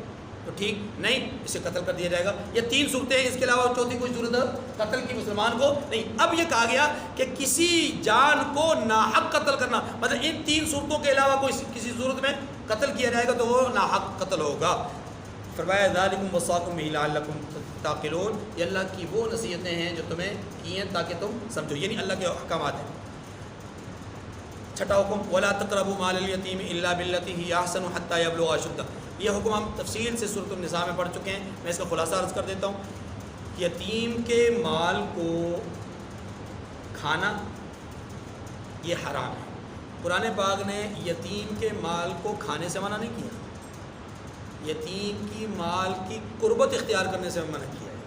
تو ٹھیک, نہیں اسے قتل کر دیا جائے گا. یہ 3 صورتیں ہیں, اس کے علاوہ چوتھی کوئی صورت قتل کی مسلمان کو نہیں. اب یہ کہا گیا کہ کسی جان کو ناحق قتل کرنا, مطلب ان 3 صورتوں کے علاوہ کوئی کسی صورت میں قتل کیا جائے گا تو وہ ناحق قتل ہوگا. فرمایا ذالکم وصاکم بہ لعلکم تعقلون, یہ اللہ کی وہ نصیحتیں ہیں جو تمہیں کی ہیں تاکہ تم سمجھو, یعنی اللہ کے احکامات ہیں. 6 حکم ولا تقربوا مال الیتیم الا بالتی ہی احسن حتی یبلغ اشدہ. یہ حکم ہم تفصیل سے سورۃ النساء میں پڑھ چکے ہیں, میں اس کا خلاصہ عرض کر دیتا ہوں. یتیم کے مال کو کھانا یہ حرام ہے. قرآن پاک نے یتیم کے مال کو کھانے سے منع نہیں کیا, یتیم کی مال کی قربت اختیار کرنے سے منع کیا ہے.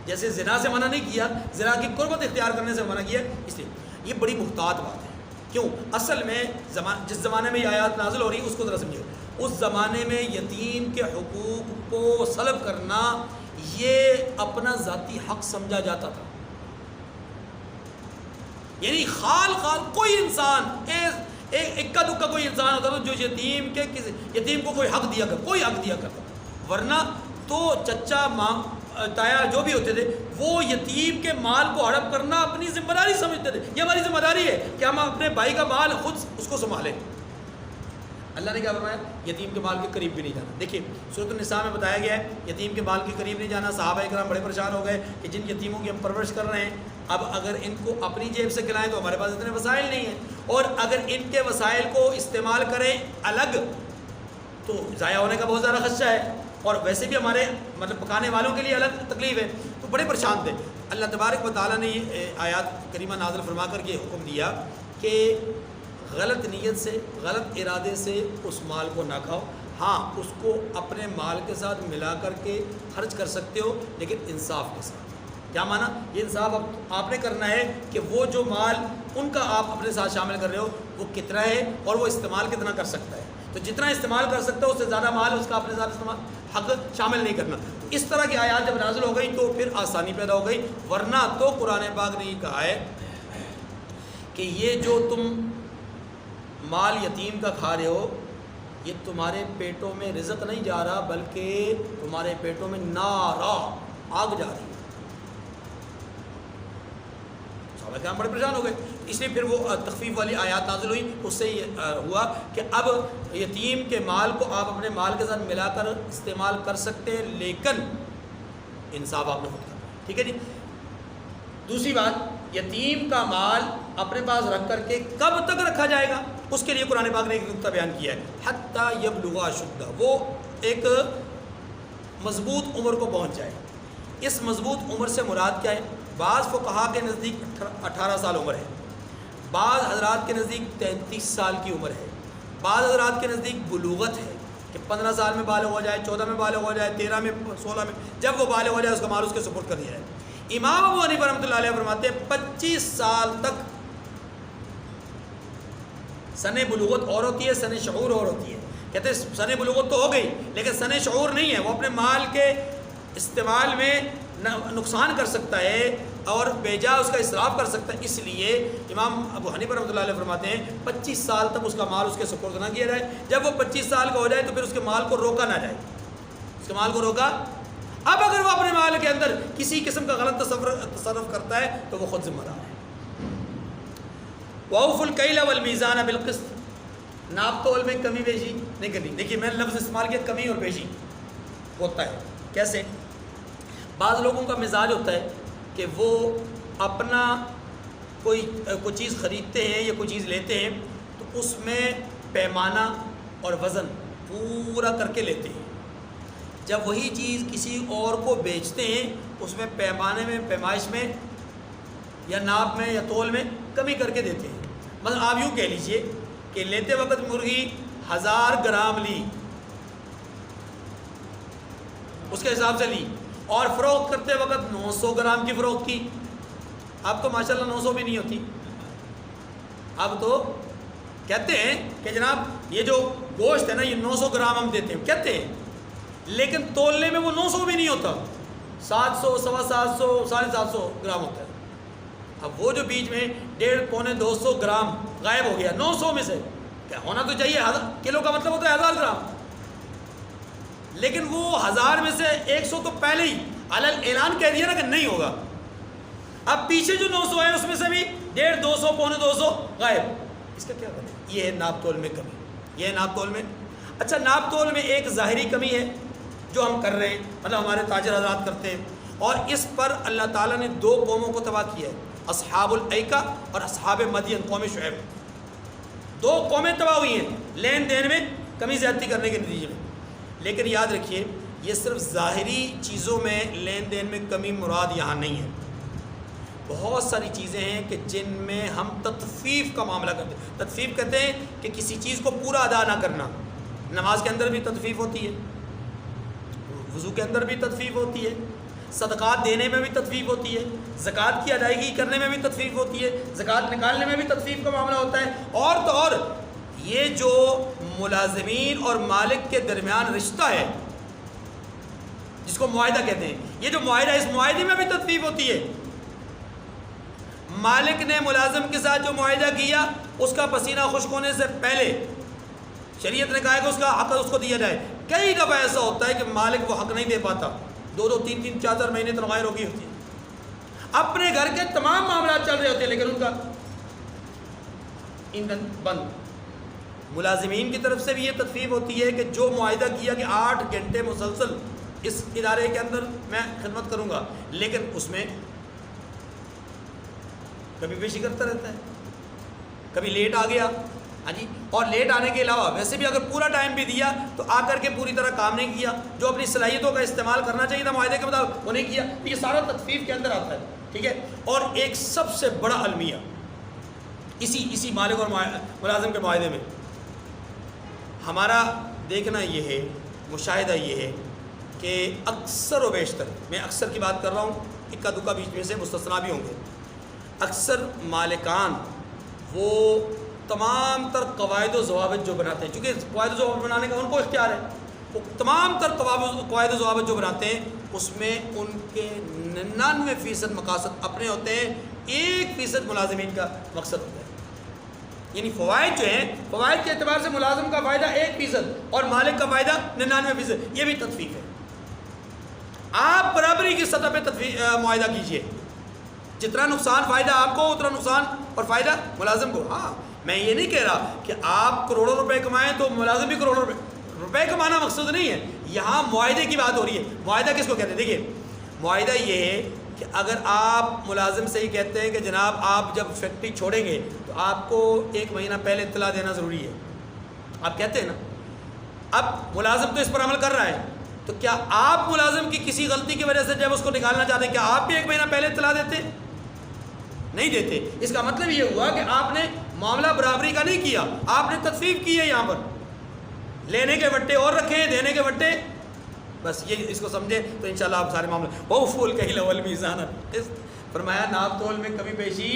جیسے زنا سے منع نہیں کیا, زنا کی قربت اختیار کرنے سے منع کیا. اس لیے یہ بڑی محتاط بات ہے. کیوں؟ اصل میں جس زمانے میں یہ آیات نازل ہو رہی ہے اس کو ذرا سمجھو. اس زمانے میں یتیم کے حقوق کو سلب کرنا یہ اپنا ذاتی حق سمجھا جاتا تھا. یعنی خال کوئی انسان اکا دکا کوئی انسان ہوتا تھا جو یتیم کو کوئی حق دیا کرتا, ورنہ تو چچا ماں تایا جو بھی ہوتے تھے وہ یتیم کے مال کو ہڑپ کرنا اپنی ذمہ داری سمجھتے تھے. یہ ہماری ذمہ داری ہے کہ ہم اپنے بھائی کا مال خود اس کو سنبھالیں. اللہ نے کیا فرمایا؟ یتیم کے مال کے قریب بھی نہیں جانا. دیکھیے سورۃ النساء میں بتایا گیا ہے یتیم کے مال کے قریب نہیں جانا. صحابہ کرام بڑے پریشان ہو گئے کہ جن یتیموں کی ہم پرورش کر رہے ہیں, اب اگر ان کو اپنی جیب سے کھلائیں تو ہمارے پاس اتنے وسائل نہیں ہیں, اور اگر ان کے وسائل کو استعمال کریں الگ تو ضائع ہونے کا بہت زیادہ خدشہ ہے, اور ویسے بھی ہمارے مطلب پکانے والوں کے لیے الگ تکلیف ہے. تو بڑے پریشان تھے. اللہ تبارک و تعالیٰ نے یہ آیات کریمہ نازل فرما کر کے حکم دیا کہ غلط نیت سے, غلط ارادے سے اس مال کو نہ کھاؤ. ہاں اس کو اپنے مال کے ساتھ ملا کر کے خرچ کر سکتے ہو, لیکن انصاف کے ساتھ. کیا مانا؟ یہ انصاف آپ نے کرنا ہے کہ وہ جو مال ان کا آپ اپنے ساتھ شامل کر رہے ہو وہ کتنا ہے اور وہ استعمال کتنا کر سکتا ہے. تو جتنا استعمال کر سکتا ہے اس سے زیادہ مال اس کا اپنے ساتھ استعمال حق شامل نہیں کرنا. اس طرح کی آیات جب نازل ہو گئی تو پھر آسانی پیدا ہو گئی. ورنہ تو قرآن پاک نے یہ کہا ہے کہ یہ جو تم مال یتیم کا کھا رہے ہو یہ تمہارے پیٹوں میں رزق نہیں جا رہا بلکہ تمہارے پیٹوں میں نارا, آگ جا رہی ہے. صحابہ کرام بڑے پریشان ہو گئے. اس لیے پھر وہ تخفیف والی آیات نازل ہوئی. اس سے یہ ہوا کہ اب یتیم کے مال کو آپ اپنے مال کے ساتھ ملا کر استعمال کر سکتے ہیں, لیکن انصاف آپ نے خود کرنا. ٹھیک ہے جی. دوسری بات, یتیم کا مال اپنے پاس رکھ کر کے کب تک رکھا جائے گا اس کے لیے قرآن پاک نے ایک نقطہ بیان کیا ہے, حتی یبلغ اشدہ, وہ ایک مضبوط عمر کو پہنچ جائے. اس مضبوط عمر سے مراد کیا ہے؟ بعض فقہا کے نزدیک 18 سال عمر ہے, بعض حضرات کے نزدیک 33 سال کی عمر ہے, بعض حضرات کے نزدیک بلوغت ہے کہ 15 سال میں بالغ ہو جائے, 14 میں بالغ ہو جائے, 13 میں, 16 میں, جب وہ بالغ ہو جائے اس کا مال اس کے سپرد کر دیا جائے. امام ابو حنیفہ رحمۃ اللہ علیہ فرماتے ہیں 25 سال تک سن بلوغت اور ہوتی ہے, سن شعور اور ہوتی ہے. کہتے ہیں سن بلوغت تو ہو گئی لیکن سن شعور نہیں ہے, وہ اپنے مال کے استعمال میں نقصان کر سکتا ہے اور بیجا اس کا اسراف کر سکتا ہے. اس لیے امام ابو حنیفہ رحمۃ اللہ علیہ فرماتے ہیں 25 سال تک اس کا مال اس کے سپرد نہ کیا جائے. جب وہ 25 سال کا ہو جائے تو پھر اس کے مال کو روکا نہ جائے, اس کے مال کو روکا. اب اگر وہ اپنے مال کے اندر کسی قسم کا غلط تصرف کرتا ہے تو وہ خود ذمہ دار ہے. وَأَوْفُوا الْكَيْلَ وَالْمِيزَانَ بِالْقِسْطِ, ناپ تول میں کمی بیشی نہیں کرنی. دیکھیے میں نے لفظ استعمال کیا کمی اور بیشی ہوتا ہے. کیسے؟ بعض لوگوں کا مزاج ہوتا ہے کہ وہ اپنا کوئی چیز خریدتے ہیں یا کوئی چیز لیتے ہیں تو اس میں پیمانہ اور وزن پورا کر کے لیتے ہیں. جب وہی چیز کسی اور کو بیچتے ہیں اس میں پیمانے میں، پیمائش میں یا ناپ میں یا تول میں کمی کر کے دیتے ہیں. مثلا آپ یوں کہہ لیجئے کہ لیتے وقت مرغی 1000 گرام لی، اس کے حساب سے لی، اور فروخت کرتے وقت 900 گرام کی فروخت کی. اب تو ماشاءاللہ 900 بھی نہیں ہوتی. اب تو کہتے ہیں کہ جناب یہ جو گوشت ہے نا یہ 900 گرام ہم دیتے ہیں کہتے ہیں، لیکن تولنے میں وہ 900 بھی نہیں ہوتا، 700 سوا 700 750 گرام ہوتا ہے. اب وہ جو بیچ میں 1.5 پونے 200 گرام غائب ہو گیا 900 میں سے، کیا ہونا تو چاہیے کلو کا مطلب ہوتا ہے 1000 گرام، لیکن وہ 1000 میں سے 100 تو پہلے ہی علل اعلان کہہ دیا نا کہ نہیں ہوگا. اب پیچھے جو 900 ہے اس میں سے بھی 1.5 200 پونے 200 غائب. اس کا کیا کریں؟ یہ ہے ناپ تول میں کمی. یہ ہے ناپ تول میں. اچھا ناپ تول میں ایک ظاہری کمی ہے جو ہم کر رہے ہیں، مطلب ہمارے تاجر حضرات کرتے ہیں، اور اس پر اللہ تعالیٰ نے 2 قوموں کو تباہ کیا ہے، اصحاب الایکہ اور اصحاب مدین قوم شعیب. 2 قومیں تباہ ہوئی ہیں لین دین میں کمی زیادتی کرنے کے نتیجے میں. لیکن یاد رکھیے یہ صرف ظاہری چیزوں میں لین دین میں کمی مراد یہاں نہیں ہے. بہت ساری چیزیں ہیں کہ جن میں ہم تطفیف کا معاملہ کرتے ہیں. تطفیف کہتے ہیں کہ کسی چیز کو پورا ادا نہ کرنا. نماز کے اندر بھی تطفیف ہوتی ہے، وضو کے اندر بھی تطفیف ہوتی ہے، صدقات دینے میں بھی تطفیف ہوتی ہے، زکوٰۃ کی ادائیگی کرنے میں بھی تطفیف ہوتی ہے، زکوٰۃ نکالنے میں بھی تطفیف کا معاملہ ہوتا ہے. اور تو اور یہ جو ملازمین اور مالک کے درمیان رشتہ ہے جس کو معاہدہ کہتے ہیں، یہ جو معاہدہ اس معاہدے میں بھی تطفیف ہوتی ہے. مالک نے ملازم کے ساتھ جو معاہدہ کیا اس کا پسینہ خشک ہونے سے پہلے شریعت نے کہا ہے کہ اس کا حق اس کو دیا جائے. کئی دفعہ ایسا ہوتا ہے کہ مالک وہ حق نہیں دے پاتا، 2 3 4 مہینے تنخواہیں روکی ہوتی ہیں، اپنے گھر کے تمام معاملات چل رہے ہوتے ہیں لیکن ان کا ایندھن بند. ملازمین کی طرف سے بھی یہ تطفیف ہوتی ہے کہ جو معاہدہ کیا کہ 8 گھنٹے مسلسل اس ادارے کے اندر میں خدمت کروں گا، لیکن اس میں کبھی پیشی کرتا رہتا ہے، کبھی لیٹ آ گیا. ہاں جی، اور لیٹ آنے کے علاوہ ویسے بھی اگر پورا ٹائم بھی دیا تو آ کر کے پوری طرح کام نہیں کیا، جو اپنی صلاحیتوں کا استعمال کرنا چاہیے تھا معاہدے کے مطابق وہ نہیں کیا. یہ سارا تطفیف کے اندر آتا ہے. ٹھیک ہے. اور ایک سب سے بڑا المیہ اسی مالک اور ملازم کے معاہدے میں ہمارا دیکھنا یہ ہے، مشاہدہ یہ ہے کہ اکثر و بیشتر، میں اکثر کی بات کر رہا ہوں، اکا دکا بیچ میں سے مستثنا بھی ہوں گے، اکثر مالکان وہ تمام تر قواعد و ضوابط جو بناتے ہیں، چونکہ قواعد و ضوابط بنانے کا ان کو اختیار ہے، وہ تمام تر قواعد و ضوابط جو بناتے ہیں اس میں ان کے 99% مقاصد اپنے ہوتے ہیں، 1% ملازمین کا مقصد ہوتا ہے. یعنی فوائد جو ہیں، فوائد کے اعتبار سے ملازم کا فائدہ 1% اور مالک کا فائدہ 99%. یہ بھی تطفیف ہے. آپ برابری کی سطح پہ معاہدہ کیجئے، جتنا نقصان فائدہ آپ کو اتنا نقصان اور فائدہ ملازم کو. ہاں میں یہ نہیں کہہ رہا کہ آپ کروڑوں روپے کمائیں تو ملازم بھی کروڑوں روپے کمانا مقصد نہیں ہے. یہاں معاہدے کی بات ہو رہی ہے. معاہدہ کس کو کہتے ہیں؟ دیکھیے معاہدہ یہ ہے کہ اگر آپ ملازم سے ہی کہتے ہیں کہ جناب آپ جب فیکٹری چھوڑیں گے تو آپ کو 1 مہینہ پہلے اطلاع دینا ضروری ہے، آپ کہتے ہیں نا. اب ملازم تو اس پر عمل کر رہا ہے، تو کیا آپ ملازم کی کسی غلطی کی وجہ سے جب اس کو نکالنا چاہتے ہیں کیا آپ بھی 1 مہینہ پہلے اطلاع دیتے؟ نہیں دیتے. اس کا مطلب یہ ہوا کہ آپ نے معاملہ برابری کا نہیں کیا، آپ نے تطفیف کی ہے. یہاں پر لینے کے وٹے اور رکھے، دینے کے وٹے، بس یہ اس کو سمجھے تو انشاءاللہ آپ سارے معاملے وہ فول کہی لول میزان. فرمایا ناپ تول میں کمی بیشی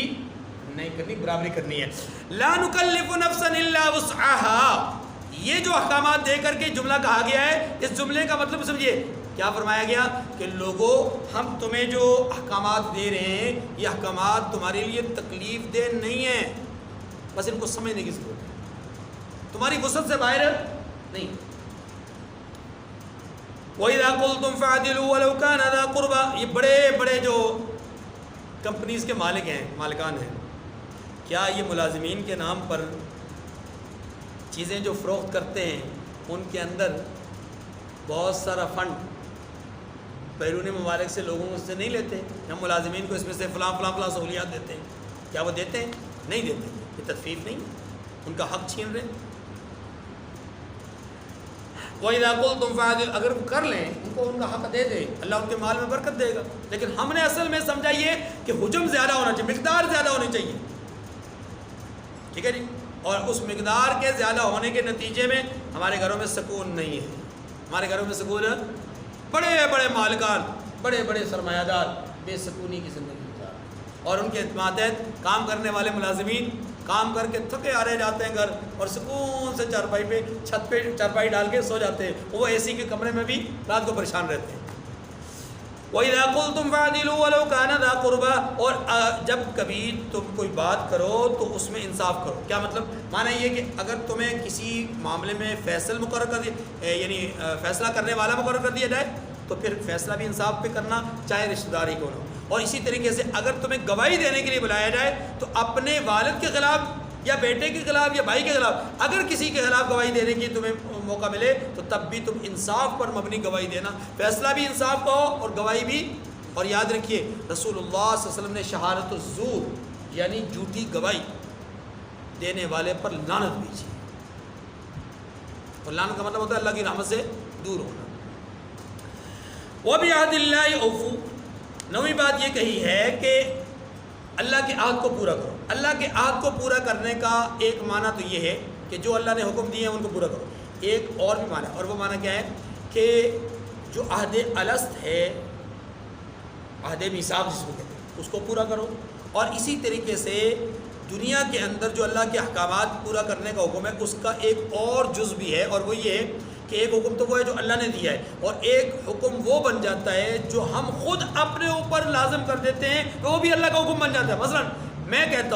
نہیں کرنی، برابری کرنی ہے. لا نکلف نفسا الا وسعها. یہ جو احکامات دے کر کے جملہ کہا گیا ہے، اس جملے کا مطلب سمجھیے کیا فرمایا گیا کہ لوگوں ہم تمہیں جو احکامات دے رہے ہیں یہ احکامات تمہارے لیے تکلیف دہ نہیں ہیں، بس ان کو سمجھنے کی ضرورت ہے، تمہاری وسعت سے باہر نہیں. وَإِذَا قُلْتُمْ فَعْدِلُوا وَلَوْ كَانَ ذَا قُرْبَى. یہ بڑے بڑے جو کمپنیز کے مالک ہیں، مالکان ہیں، کیا یہ ملازمین کے نام پر چیزیں جو فروخت کرتے ہیں ان کے اندر بہت سارا فنڈ بیرون ممالک سے لوگوں سے نہیں لیتے؟ ہم ملازمین کو اس میں سے فلاں سہولیات دیتے ہیں، کیا وہ دیتے ہیں؟ نہیں دیتے. یہ تطفیف نہیں، ان کا حق چھین رہے. وَإِذَا قُلْتُمْ فَعَدِلُوا، اگر وہ کر لیں، ان کو ان کا حق دے دے، اللہ ان کے مال میں برکت دے گا. لیکن ہم نے اصل میں سمجھا یہ کہ حجم زیادہ ہونا چاہیے، مقدار زیادہ ہونی چاہیے. ٹھیک ہے جی. اور اس مقدار کے زیادہ ہونے کے نتیجے میں ہمارے گھروں میں سکون نہیں ہے. ہمارے گھروں میں سکون ہے، بڑے بڑے مالکان، بڑے بڑے سرمایہ دار بے سکونی کی زندگی گزار، اور ان کے ماتحت کام کرنے والے ملازمین کام کر کے تھکے آ رہے جاتے ہیں گھر، اور سکون سے چارپائی پہ، چھت پہ چارپائی ڈال کے سو جاتے ہیں. وہ اے سی کے کمرے میں بھی رات کو پریشان رہتے ہیں. وَإِذَا قُلْتُمْ فَعْدِلُوا وَلَوْ كَانَ ذَا قُرْبَىٰ، اور جب کبھی تم کوئی بات کرو تو اس میں انصاف کرو. کیا مطلب؟ معنی یہ کہ اگر تمہیں کسی معاملے میں فیصل مقرر کر دیا، یعنی فیصلہ کرنے والا مقرر کر دیا جائے تو پھر فیصلہ بھی انصاف پہ کرنا، چاہے رشتہ داری کو ہو. اور اسی طریقے سے اگر تمہیں گواہی دینے کے لیے بلایا جائے تو اپنے والد کے خلاف یا بیٹے کے خلاف یا بھائی کے خلاف اگر کسی کے خلاف گواہی دینے کی تمہیں موقع ملے تو تب بھی تم انصاف پر مبنی گواہی دینا. فیصلہ بھی انصاف کا ہو اور گواہی بھی. اور یاد رکھیے رسول اللہ صلی اللہ علیہ وسلم نے شہادت الزور یعنی جھوٹی گواہی دینے والے پر لعنت بھیجی. اور لعنت کا مطلب ہوتا ہے اللہ کی رحمت سے دور ہونا. وَبِعَهْدِ اللَّهِ أَوْفُوا، نویں بات یہ کہی ہے کہ اللہ کے عہد کو پورا کرو. اللہ کے عہد کو پورا کرنے کا ایک معنی تو یہ ہے کہ جو اللہ نے حکم دیے ہیں ان کو پورا کرو. ایک اور بھی معنی، اور وہ معنی کیا ہے کہ جو عہد الست ہے، عہد میثاق جس کو کہتے ہیں، اس کو پورا کرو. اور اسی طریقے سے دنیا کے اندر جو اللہ کے احکامات پورا کرنے کا حکم ہے اس کا ایک اور جز بھی ہے، اور وہ یہ ہے کہ ایک حکم تو وہ ہے جو اللہ نے دیا ہے، اور ایک حکم وہ بن جاتا ہے جو ہم خود اپنے اوپر لازم کر دیتے ہیں، تو وہ بھی اللہ کا حکم بن جاتا ہے. مثلا میں کہتا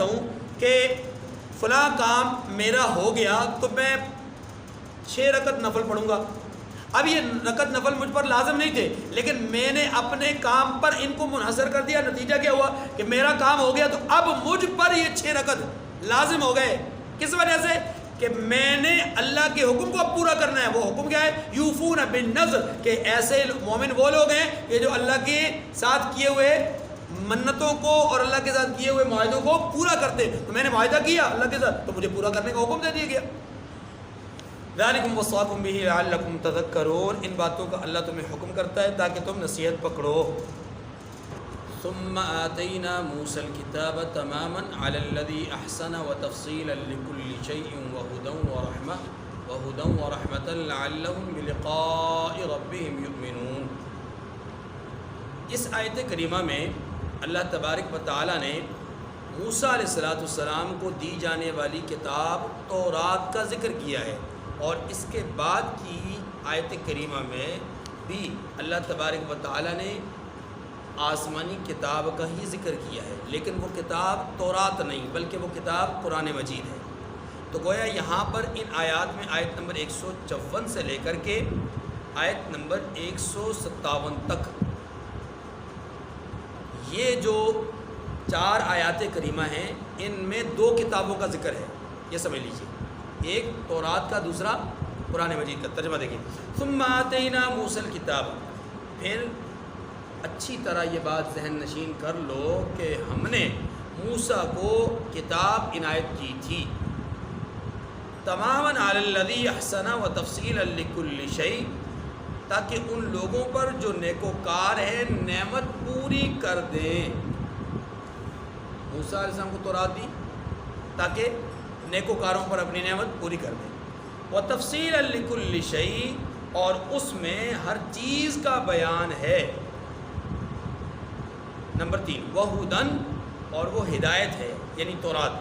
ہوں کہ فلاں کام میرا ہو گیا تو میں 6 رکعت نفل پڑھوں گا. اب یہ رکعت نفل مجھ پر لازم نہیں تھے، لیکن میں نے اپنے کام پر ان کو منحصر کر دیا. نتیجہ کیا ہوا کہ میرا کام ہو گیا تو اب مجھ پر یہ 6 رکعت لازم ہو گئے. کس وجہ سے؟ کہ میں نے اللہ کے حکم کو اب پورا کرنا ہے. وہ حکم کیا ہے؟ یوفون بالنذر، کہ ایسے مومن وہ لوگ ہیں کہ جو اللہ کے ساتھ کیے ہوئے منتوں کو اور اللہ کے ساتھ کیے ہوئے معاہدوں کو پورا کرتے. تو میں نے معاہدہ کیا اللہ کے ساتھ تو مجھے پورا کرنے کا حکم دے دیا گیا. ذالکم وصاکم بہ لعلکم تذکرون، ان باتوں کا اللہ تمہیں حکم کرتا ہے تاکہ تم نصیحت پکڑو. ثم آتینا موسى الكتاب تماما على الذي احسن وتفصيلا لكل شيء وهدى ورحمة لعلهم بلقاء ربهم يؤمنون. اس آیت کریمہ میں اللہ تبارک و تعالی نے موسیٰ علیہ السلام کو دی جانے والی کتاب تورات کا ذکر کیا ہے، اور اس کے بعد کی آیت کریمہ میں بھی اللہ تبارک و تعالی نے آسمانی کتاب کا ہی ذکر کیا ہے، لیکن وہ کتاب تورات نہیں بلکہ وہ کتاب قرآن مجید ہے. تو گویا یہاں پر ان آیات میں آیت نمبر 154 سے لے کر کے آیت نمبر 157 تک یہ جو 4 آیات کریمہ ہیں ان میں 2 کتابوں کا ذکر ہے. یہ سمجھ لیجیے، ایک تورات کا، دوسرا قرآن مجید کا. ترجمہ دیکھیں، ثم آتینا موسیٰ الکتاب. پھر اچھی طرح یہ بات ذہن نشین کر لو کہ ہم نے موسیٰ کو کتاب عنایت کی تھی تماماً علی الذی احسن و تفصیلا لکل شیء، تاکہ ان لوگوں پر جو نیکوکار ہیں نعمت پوری کر دیں. موسیٰ علیہ السلام کو تورات دی تاکہ نیکوکاروں پر اپنی نعمت پوری کر دیں. و تفصیلا لکل شیء، اور اس میں ہر چیز کا بیان ہے. نمبر 3 وہدن، اور وہ ہدایت ہے یعنی تورات.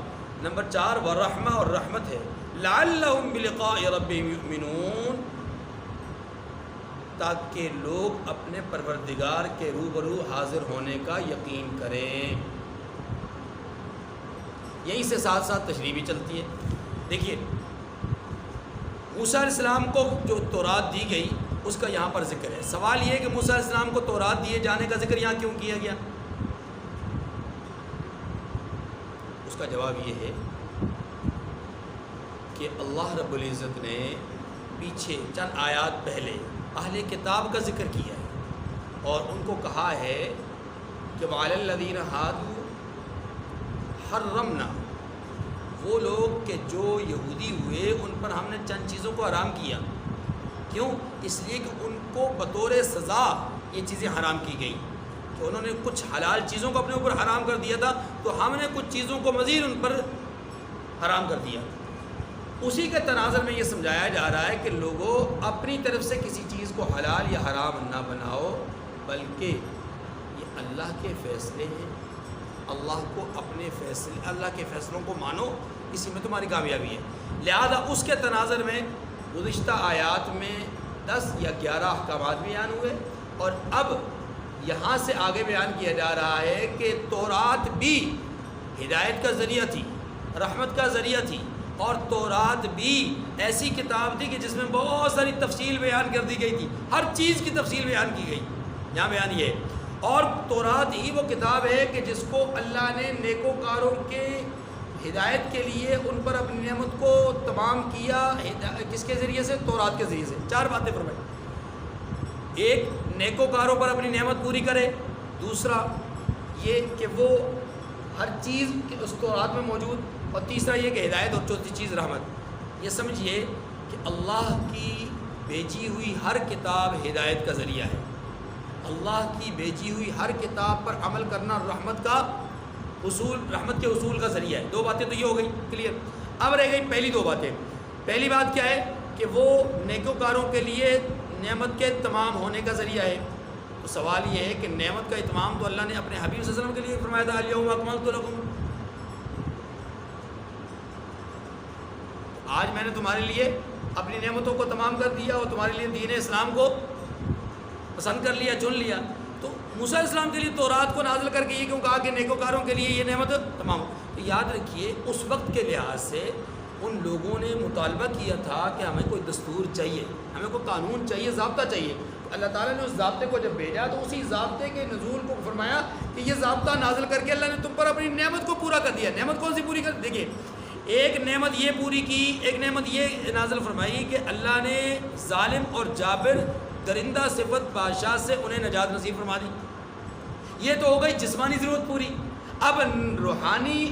نمبر 4 ورحمہ، اور رحمت ہے. لعلہم بلقاء ربہم یؤمنون، تاکہ لوگ اپنے پروردگار کے روبرو حاضر ہونے کا یقین کریں. یہیں سے ساتھ ساتھ تشریح بھی چلتی ہے. دیکھیے موسیٰ علیہ السلام کو جو تورات دی گئی اس کا یہاں پر ذکر ہے. سوال یہ ہے کہ موسیٰ علیہ السلام کو تورات دیے جانے کا ذکر یہاں کیوں کیا گیا؟ اس کا جواب یہ ہے کہ اللہ رب العزت نے پیچھے چند آیات پہلے اہل کتاب کا ذکر کیا ہے اور ان کو کہا ہے کہ وعلی الذین ہادوا حرمنا، وہ لوگ کہ جو یہودی ہوئے ان پر ہم نے چند چیزوں کو حرام کیا. کیوں؟ اس لیے کہ ان کو بطور سزا یہ چیزیں حرام کی گئیں، کہ انہوں نے کچھ حلال چیزوں کو اپنے اوپر حرام کر دیا تھا، تو ہم نے کچھ چیزوں کو مزید ان پر حرام کر دیا۔ اسی کے تناظر میں یہ سمجھایا جا رہا ہے کہ لوگوں اپنی طرف سے کسی چیز کو حلال یا حرام نہ بناؤ، بلکہ یہ اللہ کے فیصلے ہیں، اللہ کے فیصلوں کو مانو، اسی میں تمہاری کامیابی ہے۔ لہذا اس کے تناظر میں گزشتہ آیات میں 10 یا 11 احکامات بیان ہوئے، اور اب یہاں سے آگے بیان کیا جا رہا ہے کہ تورات بھی ہدایت کا ذریعہ تھی، رحمت کا ذریعہ تھی، اور تورات بھی ایسی کتاب تھی کہ جس میں بہت ساری تفصیل بیان کر دی گئی تھی، ہر چیز کی تفصیل بیان کی گئی۔ یہاں بیان یہ ہے، اور تورات ہی وہ کتاب ہے کہ جس کو اللہ نے نیکوکاروں کے ہدایت کے لیے ان پر اپنی نعمت کو تمام کیا، کس کے ذریعے سے؟ تورات کے ذریعے سے۔ 4 باتیں فرمائی، ایک نیکوکاروں پر اپنی نعمت پوری کرے، دوسرا یہ کہ وہ ہر چیز اس تورات میں موجود، اور تیسرا یہ کہ ہدایت، اور چوتھی چیز رحمت۔ یہ سمجھیے کہ اللہ کی بھیجی ہوئی ہر کتاب ہدایت کا ذریعہ ہے، اللہ کی بھیجی ہوئی ہر کتاب پر عمل کرنا رحمت کے اصول کا ذریعہ ہے۔ 2 باتیں تو یہ ہو گئی کلیئر۔ اب رہ گئی پہلی 2 باتیں۔ پہلی بات کیا ہے کہ وہ نیکوکاروں کے لیے نعمت کے تمام ہونے کا ذریعہ ہے۔ تو سوال یہ ہے کہ نعمت کا اتمام تو اللہ نے اپنے حبیب صلی اللہ علیہ وسلم کے لیے فرمایا تھا، الیوم اکملت لکم، آج میں نے تمہارے لیے اپنی نعمتوں کو تمام کر دیا اور تمہارے لیے دین اسلام کو پسند کر لیا، چن لیا۔ تو موسیٰ علیہ السلام کے لیے تورات کو نازل کر کے یہ کیوں کہا کہ نیکوکاروں کے لیے یہ نعمت تمام ہو؟ تو یاد رکھیے اس وقت کے لحاظ سے ان لوگوں نے مطالبہ کیا تھا کہ ہمیں کوئی دستور چاہیے، ہمیں کوئی قانون چاہیے، ضابطہ چاہیے۔ اللہ تعالیٰ نے اس ضابطے کو جب بھیجا تو اسی ضابطے کے نزول کو فرمایا کہ یہ ضابطہ نازل کر کے اللہ نے تم پر اپنی نعمت کو پورا کر دیا۔ نعمت کون سی پوری کر؟ دیکھیے، ایک نعمت یہ پوری کی، ایک نعمت یہ نازل فرمائی کہ اللہ نے ظالم اور جابر درندہ صفت بادشاہ سے انہیں نجات نصیب فرما دی۔ یہ تو ہو گئی جسمانی ضرورت پوری۔ اب روحانی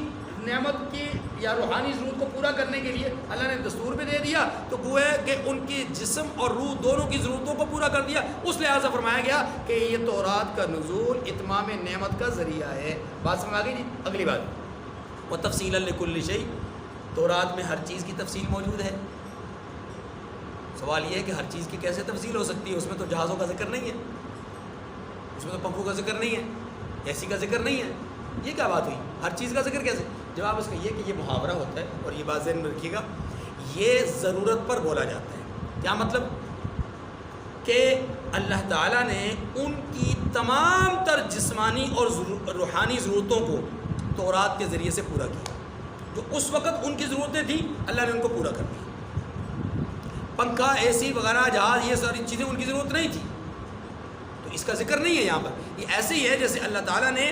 نعمت کی یا روحانی ضرورت کو پورا کرنے کے لیے اللہ نے دستور بھی دے دیا، تو گویا کہ ان کی جسم اور روح دونوں کی ضرورتوں کو پورا کر دیا۔ اس لحاظ سے فرمایا گیا کہ یہ تورات کا نزول اتمام نعمت کا ذریعہ ہے۔ بات سمجھ آ گئی جی؟ اگلی بات، وَتَفْصِيلًا لِكُلِّ شَيْءٍ، تورات میں ہر چیز کی تفصیل موجود ہے۔ سوال یہ ہے کہ ہر چیز کی کیسے تفصیل ہو سکتی ہے؟ اس میں تو جہازوں کا ذکر نہیں ہے، اس میں تو پنکھوں کا ذکر نہیں ہے، اے سی کا ذکر نہیں ہے، یہ کیا بات ہوئی؟ ہر چیز کا ذکر کیسے؟ جواب اس کا یہ کہ یہ محاورہ ہوتا ہے، اور یہ بات ذہن میں رکھیے گا، یہ ضرورت پر بولا جاتا ہے۔ کیا مطلب؟ کہ اللہ تعالیٰ نے ان کی تمام تر جسمانی اور روحانی ضرورتوں کو تورات کے ذریعے سے پورا کیا۔ جو اس وقت ان کی ضرورتیں تھیں اللہ نے ان کو پورا کر دیا۔ پنکھا، اے سی وغیرہ، جہاز، یہ ساری چیزیں ان کی ضرورت نہیں تھی، تو اس کا ذکر نہیں ہے یہاں پر۔ یہ ایسے ہی ہے جیسے اللہ تعالیٰ نے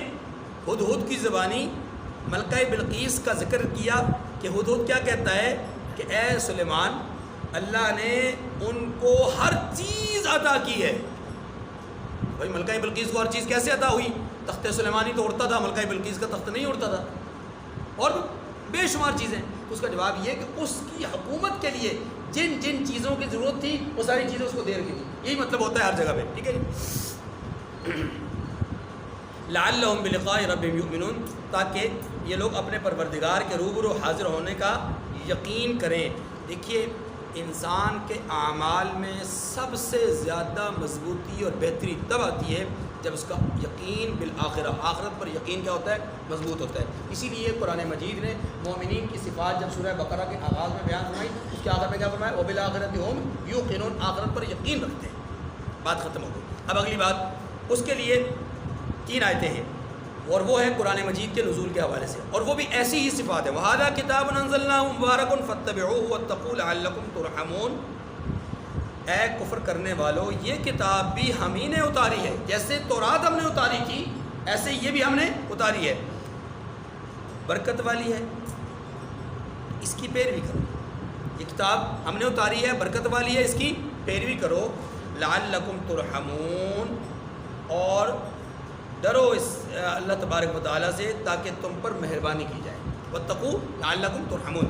ہدہد کی زبانی ملکہ بلقیس کا ذکر کیا کہ ہدہد کیا کہتا ہے کہ اے سلیمان، اللہ نے ان کو ہر چیز عطا کی ہے۔ بھائی ملکہ بلقیس کو ہر چیز کیسے عطا ہوئی؟ تخت سلیمانی تو اڑتا تھا، ملکہ بلقیس کا تخت نہیں اڑتا تھا، اور بے شمار چیزیں۔ تو اس کا جواب یہ کہ اس کی حکومت کے لیے جن جن چیزوں کی ضرورت تھی وہ ساری چیزیں اس کو دے رکھی تھی۔ یہی مطلب ہوتا ہے ہر جگہ پہ، ٹھیک ہے جی؟ لعلہم بلقاء ربہم یؤمنون، تاکہ یہ لوگ اپنے پروردگار کے روبرو حاضر ہونے کا یقین کریں۔ دیکھیے، انسان کے اعمال میں سب سے زیادہ مضبوطی اور بہتری تب آتی ہے جب اس کا یقین بالآخرہ، آخرت پر یقین کیا ہوتا ہے؟ مضبوط ہوتا ہے۔ اسی لیے قرآن مجید نے مومنین کی صفات جب سورہ بقرہ کے آغاز میں بیان فرمائی، اس کے آخر میں کیا فرمایا؟ وَبِالْآخِرَةِ هُمْ يُوقِنُونَ، آخرت پر یقین رکھتے ہیں۔ بات ختم ہو گئی۔ اب اگلی بات، اس کے لیے 3 آیتیں ہیں، اور وہ ہے قرآن مجید کے نزول کے حوالے سے، اور وہ بھی ایسی ہی صفات ہیں۔ وَهَذَا كِتَابٌ أَنزَلْنَاهُ مُبَارَكٌ فَاتَّبِعُوهُ وَاتَّقُوا لَعَلَّكُمْ تُرْحَمُونَ۔ اے کفر کرنے والو، یہ کتاب بھی ہم ہی نے اتاری ہے، جیسے تورات ہم نے اتاری تھی ایسے یہ بھی ہم نے اتاری ہے، برکت والی ہے، اس کی پیروی کرو۔ یہ کتاب ہم نے اتاری ہے، برکت والی ہے، اس کی پیروی کرو۔ لعلکم ترحمون، اور ڈرو اس اللہ تبارک و تعالیٰ سے تاکہ تم پر مہربانی کی جائے۔ واتقوا لعلکم ترحمون۔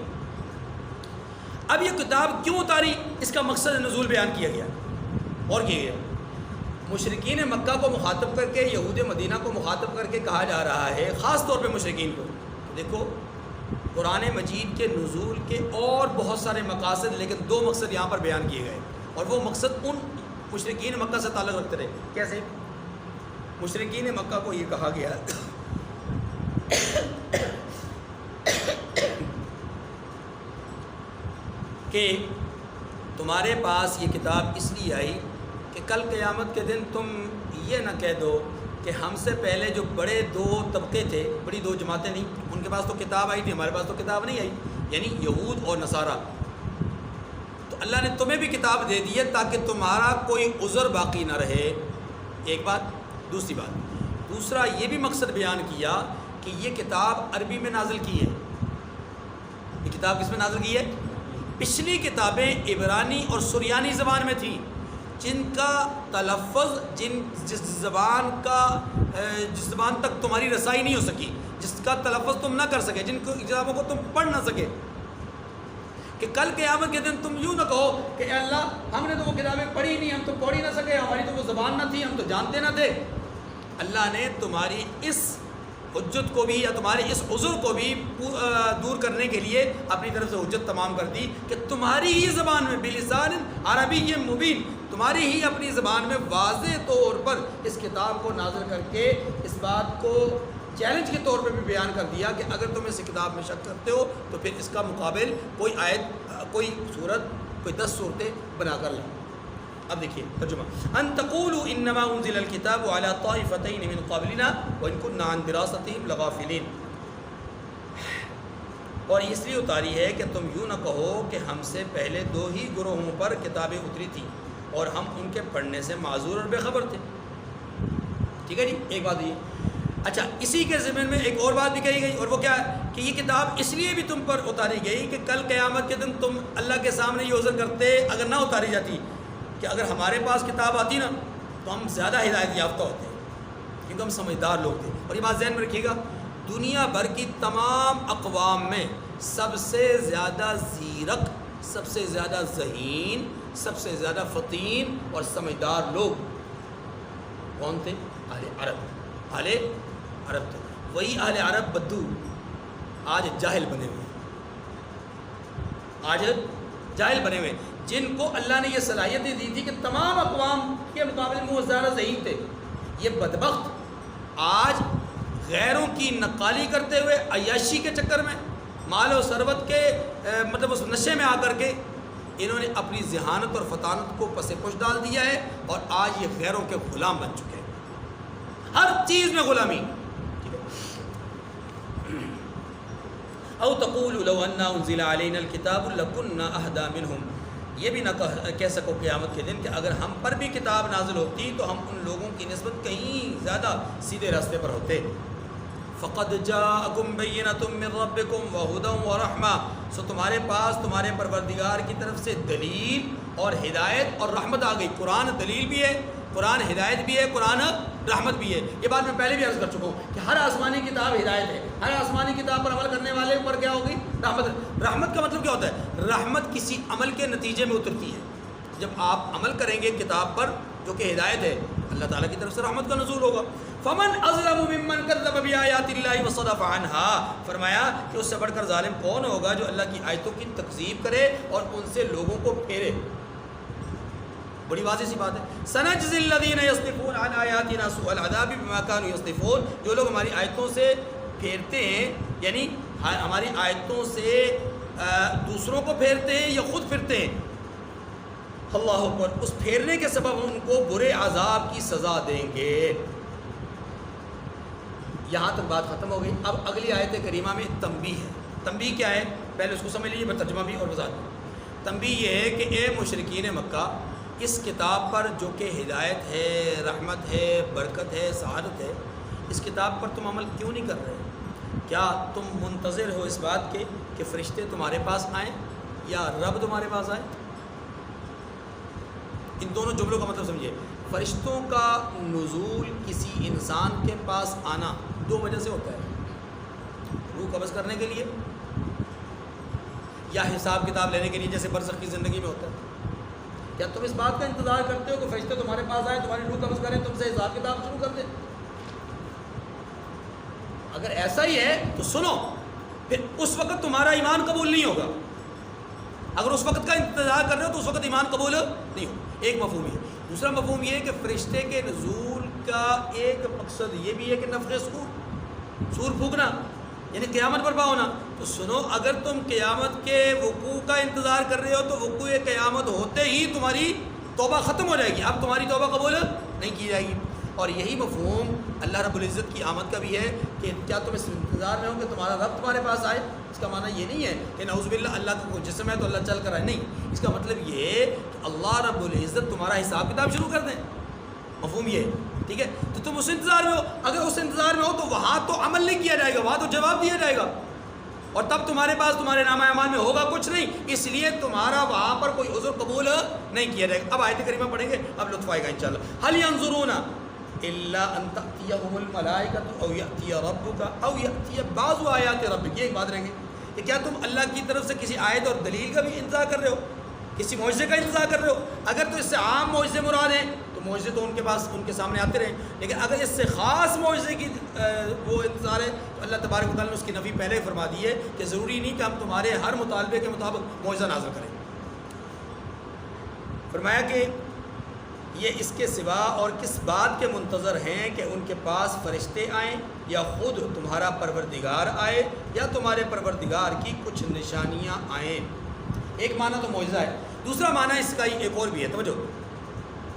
اب یہ کتاب کیوں اتاری، اس کا مقصد نزول بیان کیا گیا اور کیا گیا۔ مشرکین مکہ کو مخاطب کر کے، یہود مدینہ کو مخاطب کر کے کہا جا رہا ہے، خاص طور پہ مشرکین کو، دیکھو قرآن مجید کے نزول کے اور بہت سارے مقاصد، لیکن دو مقصد یہاں پر بیان کیے گئے، اور وہ مقصد ان مشرکین مکہ سے تعلق رکھتے رہے۔ کیسے؟ مشرکین مکہ کو یہ کہا گیا کہ تمہارے پاس یہ کتاب اس لیے آئی کہ کل قیامت کے دن تم یہ نہ کہہ دو کہ ہم سے پہلے جو بڑے دو طبقے تھے، بڑی دو جماعتیں نہیں، ان کے پاس تو کتاب آئی تھی، ہمارے پاس تو کتاب نہیں آئی، یعنی یہود اور نصارہ، تو اللہ نے تمہیں بھی کتاب دے دی ہے تاکہ تمہارا کوئی عذر باقی نہ رہے، ایک بات۔ دوسری بات، دوسرا یہ بھی مقصد بیان کیا کہ یہ کتاب عربی میں نازل کی ہے۔ یہ کتاب کس میں نازل کی ہے؟ پچھلی کتابیں عبرانی اور سریانی زبان میں تھیں، جن کا تلفظ جس زبان تک تمہاری رسائی نہیں ہو سکی، جس کا تلفظ تم نہ کر سکے، جن کتابوں کو تم پڑھ نہ سکے، کہ کل قیامت کے دن تم یوں نہ کہو کہ اے اللہ ہم نے تو وہ کتابیں پڑھی نہیں، ہم تو پڑھ ہی نہ سکے، ہماری تو وہ زبان نہ تھی، ہم تو جانتے نہ تھے۔ اللہ نے تمہاری اس حجت کو بھی یا تمہارے اس عذر کو بھی دور کرنے کے لیے اپنی طرف سے حجت تمام کر دی کہ تمہاری ہی زبان میں بلسان عربی مبین، تمہاری ہی اپنی زبان میں واضح طور پر اس کتاب کو نازل کر کے اس بات کو چیلنج کے طور پہ بھی بیان کر دیا کہ اگر تم اس کتاب میں شک کرتے ہو تو پھر اس کا مقابل کوئی آیت، کوئی صورت، کوئی 10 صورتیں بنا کر لیں۔ اب دیکھیے ترجمہ، ان تقولوا انما انزل الكتاب على طائفتين من قبلنا وان كنا عن دراستهم لغافلين، اور اس لیے اتاری ہے کہ تم یوں نہ کہو کہ ہم سے پہلے دو ہی گروہوں پر کتابیں اتری تھیں اور ہم ان کے پڑھنے سے معذور اور بے خبر تھے۔ ٹھیک ہے جی، ایک بات یہ۔ اچھا، اسی کے ضمن میں ایک اور بات بھی کہی گئی، اور وہ کیا ہے کہ یہ کتاب اس لیے بھی تم پر اتاری گئی کہ کل قیامت کے دن تم اللہ کے سامنے یہ عذر کرتے اگر نہ اتاری جاتی کہ اگر ہمارے پاس کتاب آتی نا تو ہم زیادہ ہدایت یافتہ ہوتے، کیونکہ ہم سمجھدار لوگ تھے۔ اور یہ بات ذہن میں رکھیے گا، دنیا بھر کی تمام اقوام میں سب سے زیادہ زیرک، سب سے زیادہ ذہین، سب سے زیادہ فطین اور سمجھدار لوگ کون تھے؟ اہل عرب، اہل عرب تھے۔ وہی اہل عرب بدو آج جاہل بنے ہوئے، آج جاہل بنے ہوئے، جن کو اللہ نے یہ صلاحیتیں دی تھی کہ تمام اقوام کے مقابلے میں وہ زیادہ ذہین تھے۔ یہ بدبخت آج غیروں کی نقالی کرتے ہوئے، عیاشی کے چکر میں، مال و ثروت کے مطلب اس نشے میں آ کر کے انہوں نے اپنی ذہانت اور فطانت کو پس پش ڈال دیا ہے، اور آج یہ غیروں کے غلام بن چکے ہیں، ہر چیز میں غلامی۔ او تقولوا لو ان انزل علينا الكتاب لكنا اهدى منهم، یہ بھی نہ کہہ سکو قیامت کے دن کہ اگر ہم پر بھی کتاب نازل ہوتی تو ہم ان لوگوں کی نسبت کہیں زیادہ سیدھے راستے پر ہوتے۔ فقد جاءکم بینۃ من ربکم وہدی ورحمہ، سو تمہارے پاس تمہارے پروردگار کی طرف سے دلیل اور ہدایت اور رحمت آ گئی۔ قرآن دلیل بھی ہے، قرآن ہدایت بھی ہے، قرآن رحمت بھی ہے۔ یہ بات میں پہلے بھی عرض کر چکا ہوں کہ ہر آسمانی کتاب ہدایت ہے، ہر آسمانی کتاب پر عمل کرنے والے پر کیا ہوگی؟ رحمت۔ رحمت کا مطلب کیا ہوتا ہے؟ رحمت کسی عمل کے نتیجے میں اترتی ہے۔ جب آپ عمل کریں گے کتاب پر جو کہ ہدایت ہے، اللہ تعالیٰ کی طرف سے رحمت کا نزول ہوگا۔ فمن اظلم ممن كذب بآيات الله وصدف عنها، فرمایا کہ اس سے بڑھ کر ظالم کون ہوگا جو اللہ کی آیتوں کی تکذیب کرے اور ان سے لوگوں کو پھیرے۔ بڑی واضح سی بات ہے، سنجزی الذین یصدفون عن آیاتنا سوء العذاب بما كانوا یصدفون، جو لوگ ہماری آیتوں سے پھیرتے ہیں، یعنی ہماری آیتوں سے دوسروں کو پھیرتے ہیں یا خود پھرتے ہیں، اللہ اکبر، اس پھیرنے کے سبب ان کو برے عذاب کی سزا دیں گے۔ یہاں تک بات ختم ہو گئی۔ اب اگلی آیت کریمہ میں تنبیہ ہے۔ تنبیہ کیا ہے؟ پہلے اس کو سمجھ لیجیے، پھر ترجمہ بھی اور وضاحت بھی۔ تنبیہ یہ ہے کہ اے مشرکین مکہ، اس کتاب پر جو کہ ہدایت ہے، رحمت ہے، برکت ہے، سعادت ہے، اس کتاب پر تم عمل کیوں نہیں کر رہے؟ کیا تم منتظر ہو اس بات کے کہ فرشتے تمہارے پاس آئیں یا رب تمہارے پاس آئے؟ ان دونوں جملوں کا مطلب سمجھیے۔ فرشتوں کا نزول کسی انسان کے پاس آنا دو وجہ سے ہوتا ہے، روح قبض کرنے کے لیے یا حساب کتاب لینے کے لیے جیسے برزخ کی زندگی میں ہوتا ہے؟ کیا تم اس بات کا انتظار کرتے ہو کہ فرشتے تمہارے پاس آئے، تمہاری روح قبض کریں، تم سے حساب کتاب شروع کر دیں؟ اگر ایسا ہی ہے تو سنو، پھر اس وقت تمہارا ایمان قبول نہیں ہوگا۔ اگر اس وقت کا انتظار کر رہے ہو تو اس وقت ایمان قبول نہیں ہو۔ ایک مفہوم یہ۔ دوسرا مفہوم یہ ہے کہ فرشتے کے نزول کا ایک مقصد یہ بھی ہے کہ نفخ سور پھونکنا، یعنی قیامت برپا ہونا۔ تو سنو، اگر تم قیامت کے وقوع کا انتظار کر رہے ہو تو وقوع قیامت ہوتے ہی تمہاری توبہ ختم ہو جائے گی، اب تمہاری توبہ قبول نہیں کی جائے گی۔ اور یہی مفہوم اللہ رب العزت کی آمد کا بھی ہے کہ کیا تم اس انتظار میں ہو کہ تمہارا رب تمہارے پاس آئے؟ اس کا معنی یہ نہیں ہے کہ نعوذ باللہ اللہ کا کوئی جسم ہے تو اللہ چل کر آئے، نہیں، اس کا مطلب یہ ہے کہ اللہ رب العزت تمہارا حساب کتاب شروع کر دیں، مفہوم یہ ہے، ٹھیک ہے؟ تو تم اس انتظار میں ہو، اگر اس انتظار میں ہو تو وہاں تو عمل نہیں کیا جائے گا، وہاں تو جواب دیا جائے گا، اور تب تمہارے پاس تمہارے نامہ اعمال میں ہوگا کچھ نہیں، اس لیے تمہارا وہاں پر کوئی عذر قبول نہیں کیا جائے گا۔ اب آیت کریمہ پڑھیں گے، اب لطف آئے گا انشاءاللہ۔ هل ينظرون الا ان تأتيهم الملائكة او يأتي ربك او يأتي بعض آیات ربك، یہ ایک بات رہیں گے کہ کیا تم اللہ کی طرف سے کسی آیت اور دلیل کا بھی انتظار کر رہے ہو، کسی معجزے کا انتظار کر رہے ہو؟ اگر تو اس سے عام معجزے مراد ہیں تو معجزے تو ان کے پاس ان کے سامنے آتے رہیں، لیکن اگر اس سے خاص معجزے کی وہ انتظار ہے تو اللہ تبارک و تعالیٰ نے اس کی نفی پہلے ہی فرما دی ہے کہ ضروری نہیں کہ ہم تمہارے ہر مطالبے کے مطابق معجزہ نازل کریں۔ فرمایا کہ یہ اس کے سوا اور کس بات کے منتظر ہیں کہ ان کے پاس فرشتے آئیں یا خود تمہارا پروردگار آئے یا تمہارے پروردگار کی کچھ نشانیاں آئیں۔ ایک معنی تو معجزہ ہے، دوسرا معنی اس کا ایک اور بھی ہے، توجہ،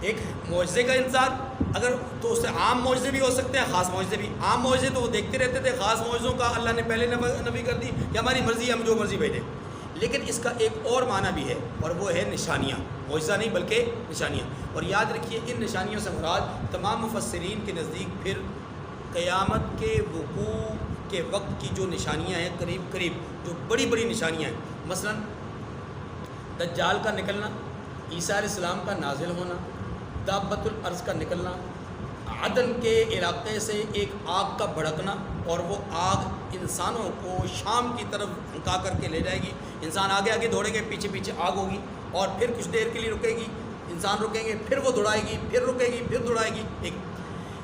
ایک معجزے کا انتظار، اگر تو اس سے عام معجزے بھی ہو سکتے ہیں، خاص معجزے بھی۔ عام معجزے تو وہ دیکھتے رہتے تھے، خاص معجزوں کا اللہ نے پہلے نفی کر دی کہ ہماری مرضی، ہم جو مرضی بھیجیں۔ لیکن اس کا ایک اور معنی بھی ہے اور وہ ہے نشانیاں، معجزہ نہیں بلکہ نشانیاں۔ اور یاد رکھیے ان نشانیوں سے مراد تمام مفسرین کے نزدیک پھر قیامت کے وقوع کے وقت کی جو نشانیاں ہیں، قریب قریب جو بڑی بڑی نشانیاں ہیں، مثلا دجال کا نکلنا، عیسیٰ علیہ السلام کا نازل ہونا، دابۃ الارض کا نکلنا، عدن کے علاقے سے ایک آگ کا بھڑکنا اور وہ آگ انسانوں کو شام کی طرف دھکا کر کے لے جائے گی، انسان آگے آگے دوڑیں گے، پیچھے پیچھے آگ ہوگی اور پھر کچھ دیر کے لیے رکے گی، انسان رکیں گے، پھر وہ دوڑائے گی، پھر رکے گی، پھر دوڑائے گی۔ ایک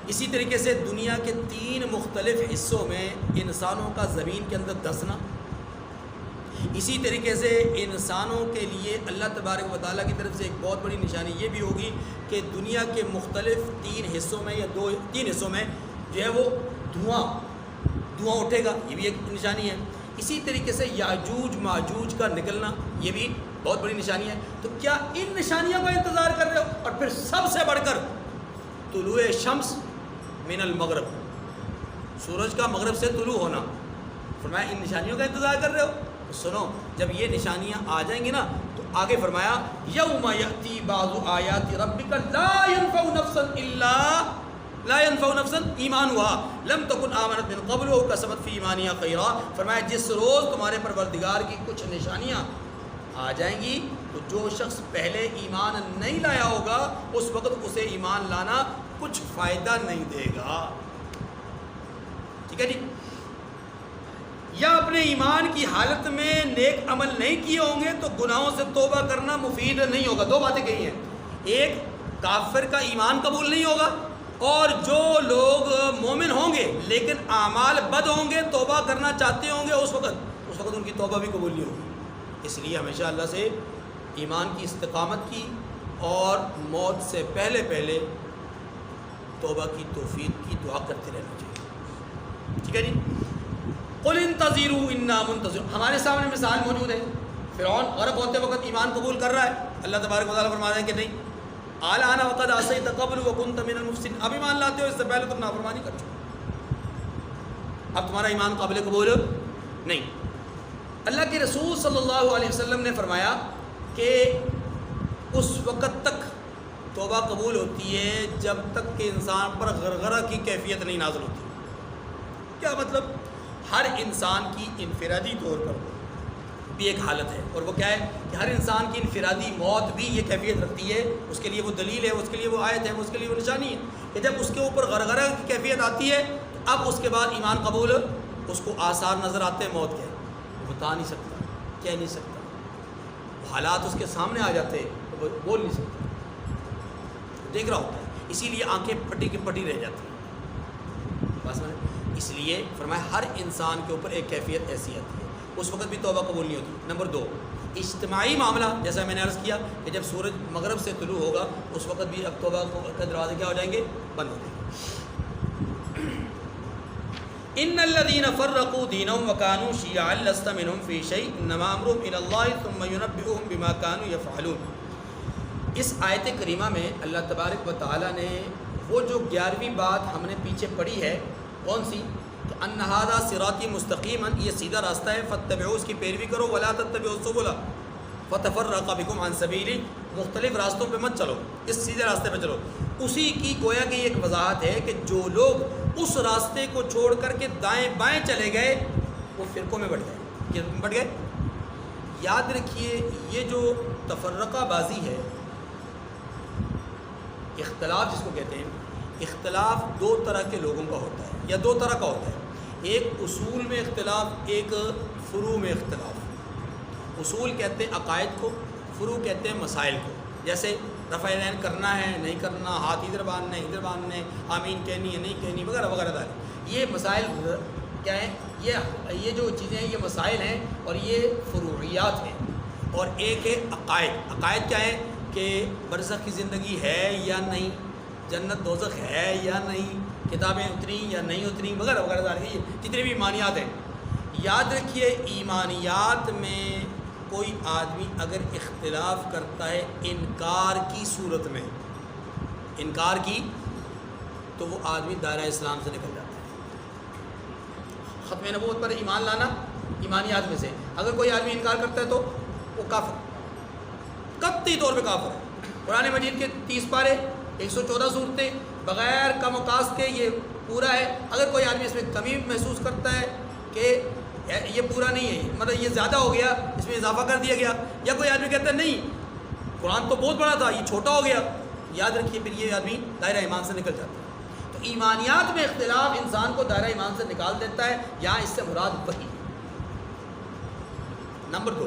اسی طریقے سے دنیا کے 3 مختلف حصوں میں انسانوں کا زمین کے اندر دسنا، اسی طریقے سے انسانوں کے لیے اللہ تبارک و تعالیٰ کی طرف سے ایک بہت بڑی نشانی یہ بھی ہوگی کہ دنیا کے مختلف 3 حصوں میں یا 3 حصوں میں جو ہے وہ دھواں اٹھے گا، یہ بھی ایک نشانی ہے۔ اسی طریقے سے یاجوج ماجوج کا نکلنا، یہ بھی بہت بڑی نشانی ہے۔ تو کیا ان نشانیوں کا انتظار کر رہے ہو؟ اور پھر سب سے بڑھ کر طلوع شمس من المغرب، سورج کا مغرب سے طلوع ہونا، فرمایا ان نشانیوں کا انتظار کر رہے ہو؟ سنو، جب یہ نشانیاں آ جائیں گی نا تو آگے فرمایا یوم یأتی بعض آیات ربک لا ينفع نفسا ایمانها لم تکن آمنت من قبل وکسبت فی ایمانها خیرا۔ فرمایا جس روز تمہارے پروردگار کی کچھ نشانیاں آ جائیں گی تو جو شخص پہلے ایمان نہیں لایا ہوگا اس وقت اسے ایمان لانا کچھ فائدہ نہیں دے گا، ٹھیک ہے جی؟ یا اپنے ایمان کی حالت میں نیک عمل نہیں کیے ہوں گے تو گناہوں سے توبہ کرنا مفید نہیں ہوگا۔ 2 باتیں کہی ہیں، ایک کافر کا ایمان قبول نہیں ہوگا، اور جو لوگ مومن ہوں گے لیکن اعمال بد ہوں گے، توبہ کرنا چاہتے ہوں گے، اس وقت ان کی توبہ بھی قبول نہیں ہوگی۔ اس لیے ہمیشہ اللہ سے ایمان کی استقامت کی اور موت سے پہلے توبہ کی توفیق کی دعا کرتے رہنا چاہیے، ٹھیک ہے جی؟ قل انتظروا انا منتظرون، ہمارے سامنے مثال موجود ہے، فرعون غرق ہوتے وقت ایمان قبول کر رہا ہے، اللہ تبارک و تعالیٰ فرما رہے ہیں کہ نہیں، الآن وقد عصیت قبل وکنت من المفسدین، اب ایمان لاتے ہو، اس سے پہلے تم نافرمانی کر چکے، اب تمہارا ایمان قابل قبول نہیں۔ اللہ کے رسول صلی اللہ علیہ وسلم نے فرمایا کہ اس وقت تک توبہ قبول ہوتی ہے جب تک کہ انسان پر غرغرہ کی کیفیت نہیں نازل ہوتی۔ کیا مطلب؟ ہر انسان کی انفرادی طور پر بھی ایک حالت ہے، اور وہ کیا ہے کہ ہر انسان کی انفرادی موت بھی یہ کیفیت رکھتی ہے، اس کے لیے وہ دلیل ہے، اس کے لیے وہ آیت ہے، اس کے لیے وہ نشانی ہے کہ جب اس کے اوپر غرغرہ کی کیفیت آتی ہے اب اس کے بعد ایمان قبول، اس کو آثار نظر آتے ہیں موت کے، بتا نہیں سکتا، کہہ نہیں سکتا، حالات اس کے سامنے آ جاتے تو وہ بول نہیں سکتا، دیکھ رہا ہوتا ہے، اسی لیے آنکھیں پٹی کی پٹی رہ جاتی ہیں بس میں، اس لیے فرمایا ہر انسان کے اوپر ایک کیفیت ایسی آتی ہے، اس وقت بھی توبہ قبول نہیں ہوتی۔ نمبر 2 اجتماعی معاملہ، جیسا میں نے عرض کیا کہ جب سورج مغرب سے طلوع ہوگا اس وقت بھی اب توبہ کے دروازے کیا ہو جائیں گے؟ بند ہو جائیں گے۔ ان الذين فرقوا دينهم وكانوا شيعا لست منهم في شيء انما امرهم الى الله ثم ينبئهم بما كانوا يفعلون۔ اس آیت کریمہ میں اللہ تبارک و تعالی نے وہ جو 11ویں بات ہم نے پیچھے پڑھی ہے، کون سی؟ کہ ان ھذا صراطی مستقیما، یہ سیدھا راستہ ہے، فاتبعوا، اس کی پیروی کرو، ولا تتبعوا السبل فتفرق بكم عن سبیلی، مختلف راستوں پہ مت چلو، اس سیدھے راستے پہ چلو۔ اسی کی گویا کہ ایک وضاحت ہے کہ جو لوگ اس راستے کو چھوڑ کر کے دائیں بائیں چلے گئے وہ فرقوں میں بٹ گئے، کس میں بٹ گئے؟ یاد رکھیے یہ جو تفرقہ بازی ہے، اختلاف جس کو کہتے ہیں، اختلاف 2 طرح کے لوگوں کا ہوتا ہے یا 2 طرح کا ہوتا ہے، ایک اصول میں اختلاف، ایک فروع میں اختلاف۔ اصول کہتے ہیں عقائد کو، فروع کہتے ہیں مسائل کو، جیسے رفع یدین کرنا ہے نہیں کرنا، ہاتھ ادھر باندھنا ہے ادھر باندھنا ہے، آمین کہنی ہے نہیں کہنی، وغیرہ وغیرہ دار۔ یہ مسائل کیا ہیں؟ یہ جو چیزیں ہیں یہ مسائل ہیں اور یہ فروعیات ہیں۔ اور ایک ہے عقائد۔ عقائد کیا ہے؟ کہ برزخ کی زندگی ہے یا نہیں، جنت دوزخ ہے یا نہیں، کتابیں اتری یا نہیں اتری، وغیرہ وغیرہ دار ہیں، جتنے بھی ایمانیات ہیں۔ یاد رکھیے ایمانیات میں کوئی آدمی اگر اختلاف کرتا ہے انکار کی صورت میں، انکار کی، تو وہ آدمی دائرہ اسلام سے نکل جاتا ہے۔ ختم نبوت پر ایمان لانا ایمانیات میں سے، اگر کوئی آدمی انکار کرتا ہے تو وہ کافر، قطعی طور پہ کافر ہے۔ قرآن مجید کے 30 پارے 114 صورتیں بغیر کم و کاست کے یہ پورا ہے۔ اگر کوئی آدمی اس میں کمی محسوس کرتا ہے کہ یہ پورا نہیں ہے، مطلب یہ زیادہ ہو گیا، اس میں اضافہ کر دیا گیا، یا کوئی آدمی کہتا ہے نہیں قرآن تو بہت بڑا تھا یہ چھوٹا ہو گیا، یاد رکھیے پھر یہ آدمی دائرہ ایمان سے نکل جاتا ہے۔ تو ایمانیات میں اختلاف انسان کو دائرہ ایمان سے نکال دیتا ہے، یہاں اس سے مراد وحی۔ نمبر 2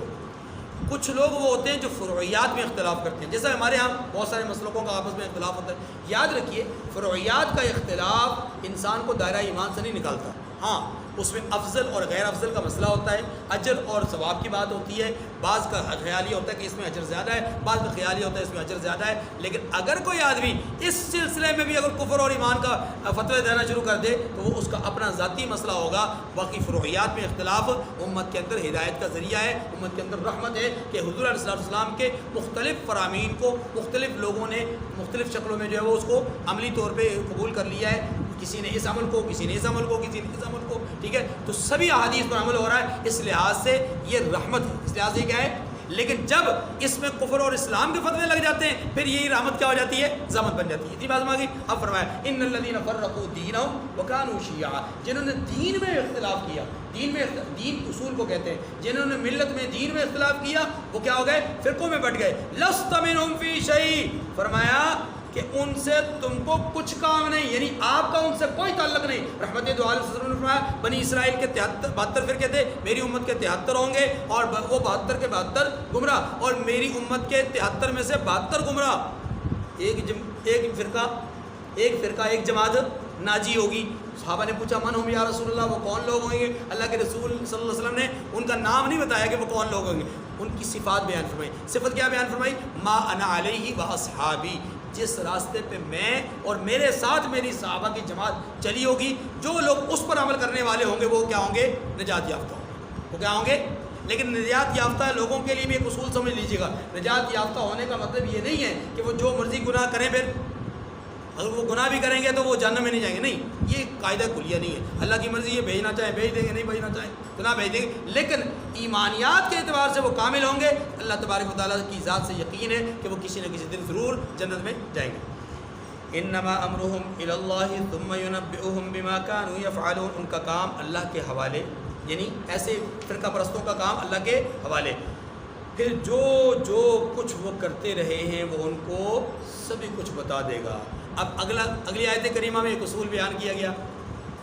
کچھ لوگ وہ ہوتے ہیں جو فروعیات میں اختلاف کرتے ہیں، جیسا ہمارے ہاں بہت سارے مسلکوں کا آپس میں اختلاف ہوتا ہے۔ یاد رکھیے فروعیات کا اختلاف انسان کو دائرہ ایمان سے نہیں نکالتا، ہاں اس میں افضل اور غیر افضل کا مسئلہ ہوتا ہے، اجر اور ثواب کی بات ہوتی ہے، بعض کا خیال یہ ہوتا ہے کہ اس میں اجر زیادہ ہے، بعض کا خیال یہ ہوتا ہے اس میں اجر زیادہ ہے۔ لیکن اگر کوئی آدمی اس سلسلے میں بھی اگر کفر اور ایمان کا فتوی دینا شروع کر دے تو وہ اس کا اپنا ذاتی مسئلہ ہوگا۔ باقی فروعیات میں اختلاف امت کے اندر ہدایت کا ذریعہ ہے، امت کے اندر رحمت ہے کہ حضور علیہ السلام کے مختلف فرامین کو مختلف لوگوں نے مختلف شکلوں میں جو ہے وہ اس کو عملی طور پہ قبول کر لیا ہے، کسی نے اس عمل کو، کسی نے اس عمل کو، کسی نے اس عمل کو، ٹھیک ہے، تو سبھی احادیث پر عمل ہو رہا ہے، اس لحاظ سے یہ رحمت ہے، اس لحاظ سے کیا ہے۔ لیکن جب اس میں کفر اور اسلام کے فتوے لگ جاتے ہیں پھر یہی رحمت کیا ہو جاتی ہے؟ ذمت بن جاتی ہے۔ اتنی بات آگئی۔ اب فرمایا ان الذین فرقوا دینہم وکانوا شیعا، جنہوں نے دین میں اختلاف کیا، دین میں دین اصول کو کہتے ہیں، جنہوں نے ملت میں دین میں اختلاف کیا وہ کیا ہو گئے؟ فرقوں میں بٹ گئے۔ لست منہم فی شیء، فرمایا کہ ان سے تم کو کچھ کام نہیں، یعنی آپ کا ان سے کوئی تعلق نہیں۔ رحمت دو علیہ وسلم نے فرمایا بنی اسرائیل کے 72 فرقے تھے، میری امت کے 73 ہوں گے اور وہ 72 کے 72 گمراہ، اور میری امت کے 73 میں سے 72 گمراہ، ایک فرقہ ایک جماعت ناجی ہوگی۔ صحابہ نے پوچھا من ہم یا رسول اللہ، وہ کون لوگ ہوں گے؟ اللہ کے رسول صلی اللہ علیہ وسلم نے ان کا نام نہیں بتایا کہ وہ کون لوگ ہوں گے، ان کی صفات بیان فرمائی۔ صفت کیا بیان فرمائی؟ ما انا علیہ واصحابی، جس راستے پہ میں اور میرے ساتھ میری صحابہ کی جماعت چلی ہوگی، جو لوگ اس پر عمل کرنے والے ہوں گے وہ کیا ہوں گے؟ نجات یافتہ ہوں گے۔ وہ کیا ہوں گے؟ لیکن نجات یافتہ لوگوں کے لیے بھی ایک اصول سمجھ لیجیے گا، نجات یافتہ ہونے کا مطلب یہ نہیں ہے کہ وہ جو مرضی گناہ کریں، پھر اگر وہ گناہ بھی کریں گے تو وہ جہنم میں نہیں جائیں گے، نہیں، یہ قاعدہ کلیہ نہیں ہے۔ اللہ کی مرضی، یہ بھیجنا چاہیں بھیج دیں گے، نہیں بھیجنا چاہیں تو نہ بھیج دیں گے، لیکن ایمانیات کے اعتبار سے وہ کامل ہوں گے۔ اللہ تبارک و تعالیٰ کی ذات سے یقین ہے کہ وہ کسی نہ کسی دن ضرور جنت میں جائیں گے۔ انما امرهم الى الله ثم ينبئهم بما كانوا يفعلون، ان کا کام اللہ کے حوالے، یعنی ایسے فرقہ پرستوں کا کام اللہ کے حوالے، پھر جو کچھ وہ کرتے رہے ہیں وہ ان کو سبھی کچھ بتا دے گا۔ اب اگلی آیت کریمہ میں ایک اصول بیان کیا گیا،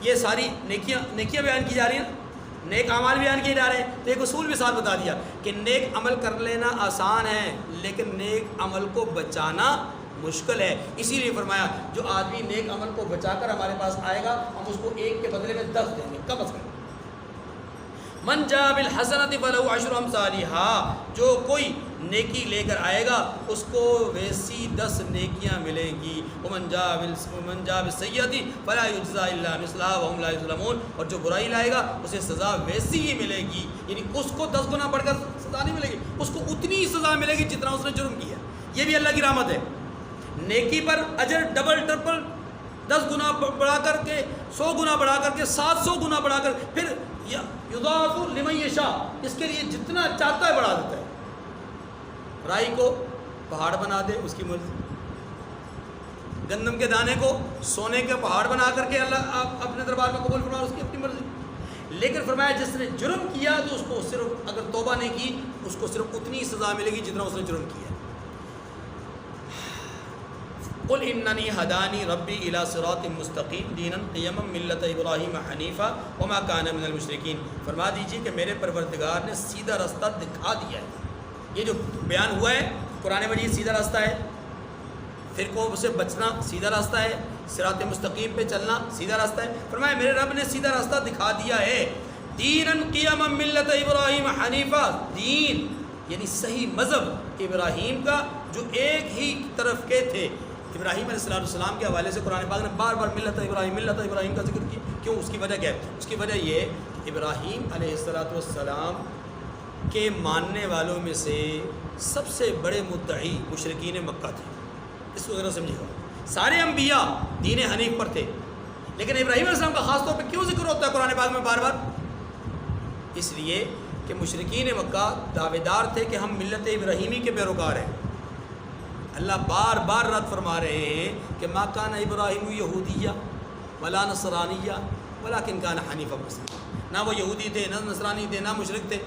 یہ ساری نیکیاں بیان کی جا رہی ہیں، نیک اعمال بیان کیے جا رہے ہیں، تو ایک اصول بھی ساتھ بتا دیا کہ نیک عمل کر لینا آسان ہے لیکن نیک عمل کو بچانا مشکل ہے. اسی لیے فرمایا جو آدمی نیک عمل کو بچا کر ہمارے پاس آئے گا ہم اس کو ایک کے بدلے میں 10 دیں گے کم از کم. من جاء بالحسنۃ فلہ عشر امثالھا، جو کوئی نیکی لے کر آئے گا اس کو ویسی 10 نیکیاں ملیں گی. ومن جاء بالسیئۃ فلا یجزی الا مثلھا وهم لا یظلمون، اور جو برائی لائے گا اسے سزا ویسی ہی ملے گی، یعنی اس کو 10 گنا بڑھ کر سزا نہیں ملے گی، اس کو اتنی ہی سزا ملے گی جتنا اس نے جرم کیا. یہ بھی اللہ کی رحمت ہے. نیکی پر اجر ڈبل ٹرپل 10 گنا بڑھا کر کے 100 گنا بڑھا کر کے 700 گنا بڑھا کر پھر یضاعف لمن یشاء، اس کے لیے جتنا چاہتا ہے بڑھا دیتا ہے. رائی کو پہاڑ بنا دے اس کی مرضی، گندم کے دانے کو سونے کے پہاڑ بنا کر کے اللہ اپنے دربار میں قبول فرما، اس کی اپنی مرضی. لیکن فرمایا جس نے جرم کیا تو اس کو صرف اگر توبہ نہیں کی اس کو صرف اتنی سزا ملے گی جتنا اس نے جرم کیا. قل اننی ہدانی ربی الی صراط مستقیم دینا قیما ملت ابراہیم حنیفا وما کان من المشرکین. فرما دیجیے کہ میرے پروردگار نے سیدھا راستہ دکھا دیا ہے. یہ جو بیان ہوا ہے قرآن مجید سیدھا راستہ ہے، فرقوں سے بچنا سیدھا راستہ ہے، صراط مستقیم پہ چلنا سیدھا راستہ ہے. فرمایا میرے رب نے سیدھا راستہ دکھا دیا ہے. دینا قیما ملت ابراہیم حنیفا، دین یعنی صحیح مذہب ابراہیم کا جو ایک ہی طرف کے تھے. ابراہیم علیہ السلام کے حوالے سے قرآن پاک نے بار بار ملت ابراہیم کا ذکر کیا. کیوں؟ اس کی وجہ کیا ہے؟ اس کی وجہ یہ کہ ابراہیم علیہ السلام کے ماننے والوں میں سے سب سے بڑے مدعی مشرکین مکہ تھے. اس کو ذرا سمجھیے گا. سارے انبیاء دین حنیف پر تھے لیکن ابراہیم علیہ السلام کا خاص طور پہ کیوں ذکر ہوتا ہے قرآن پاک میں بار بار؟ اس لیے کہ مشرکین مکہ دعوے دار تھے کہ ہم ملت ابراہیمی کے پیروکار ہیں. اللہ بار بار رد فرما رہے ہیں کہ ما کان ابراہیم یہودیہ ولا نصرانیہ ولکن کان حنیفا مسلما. نہ وہ یہودی تھے، نہ نصرانی تھے، نہ مشرک تھے.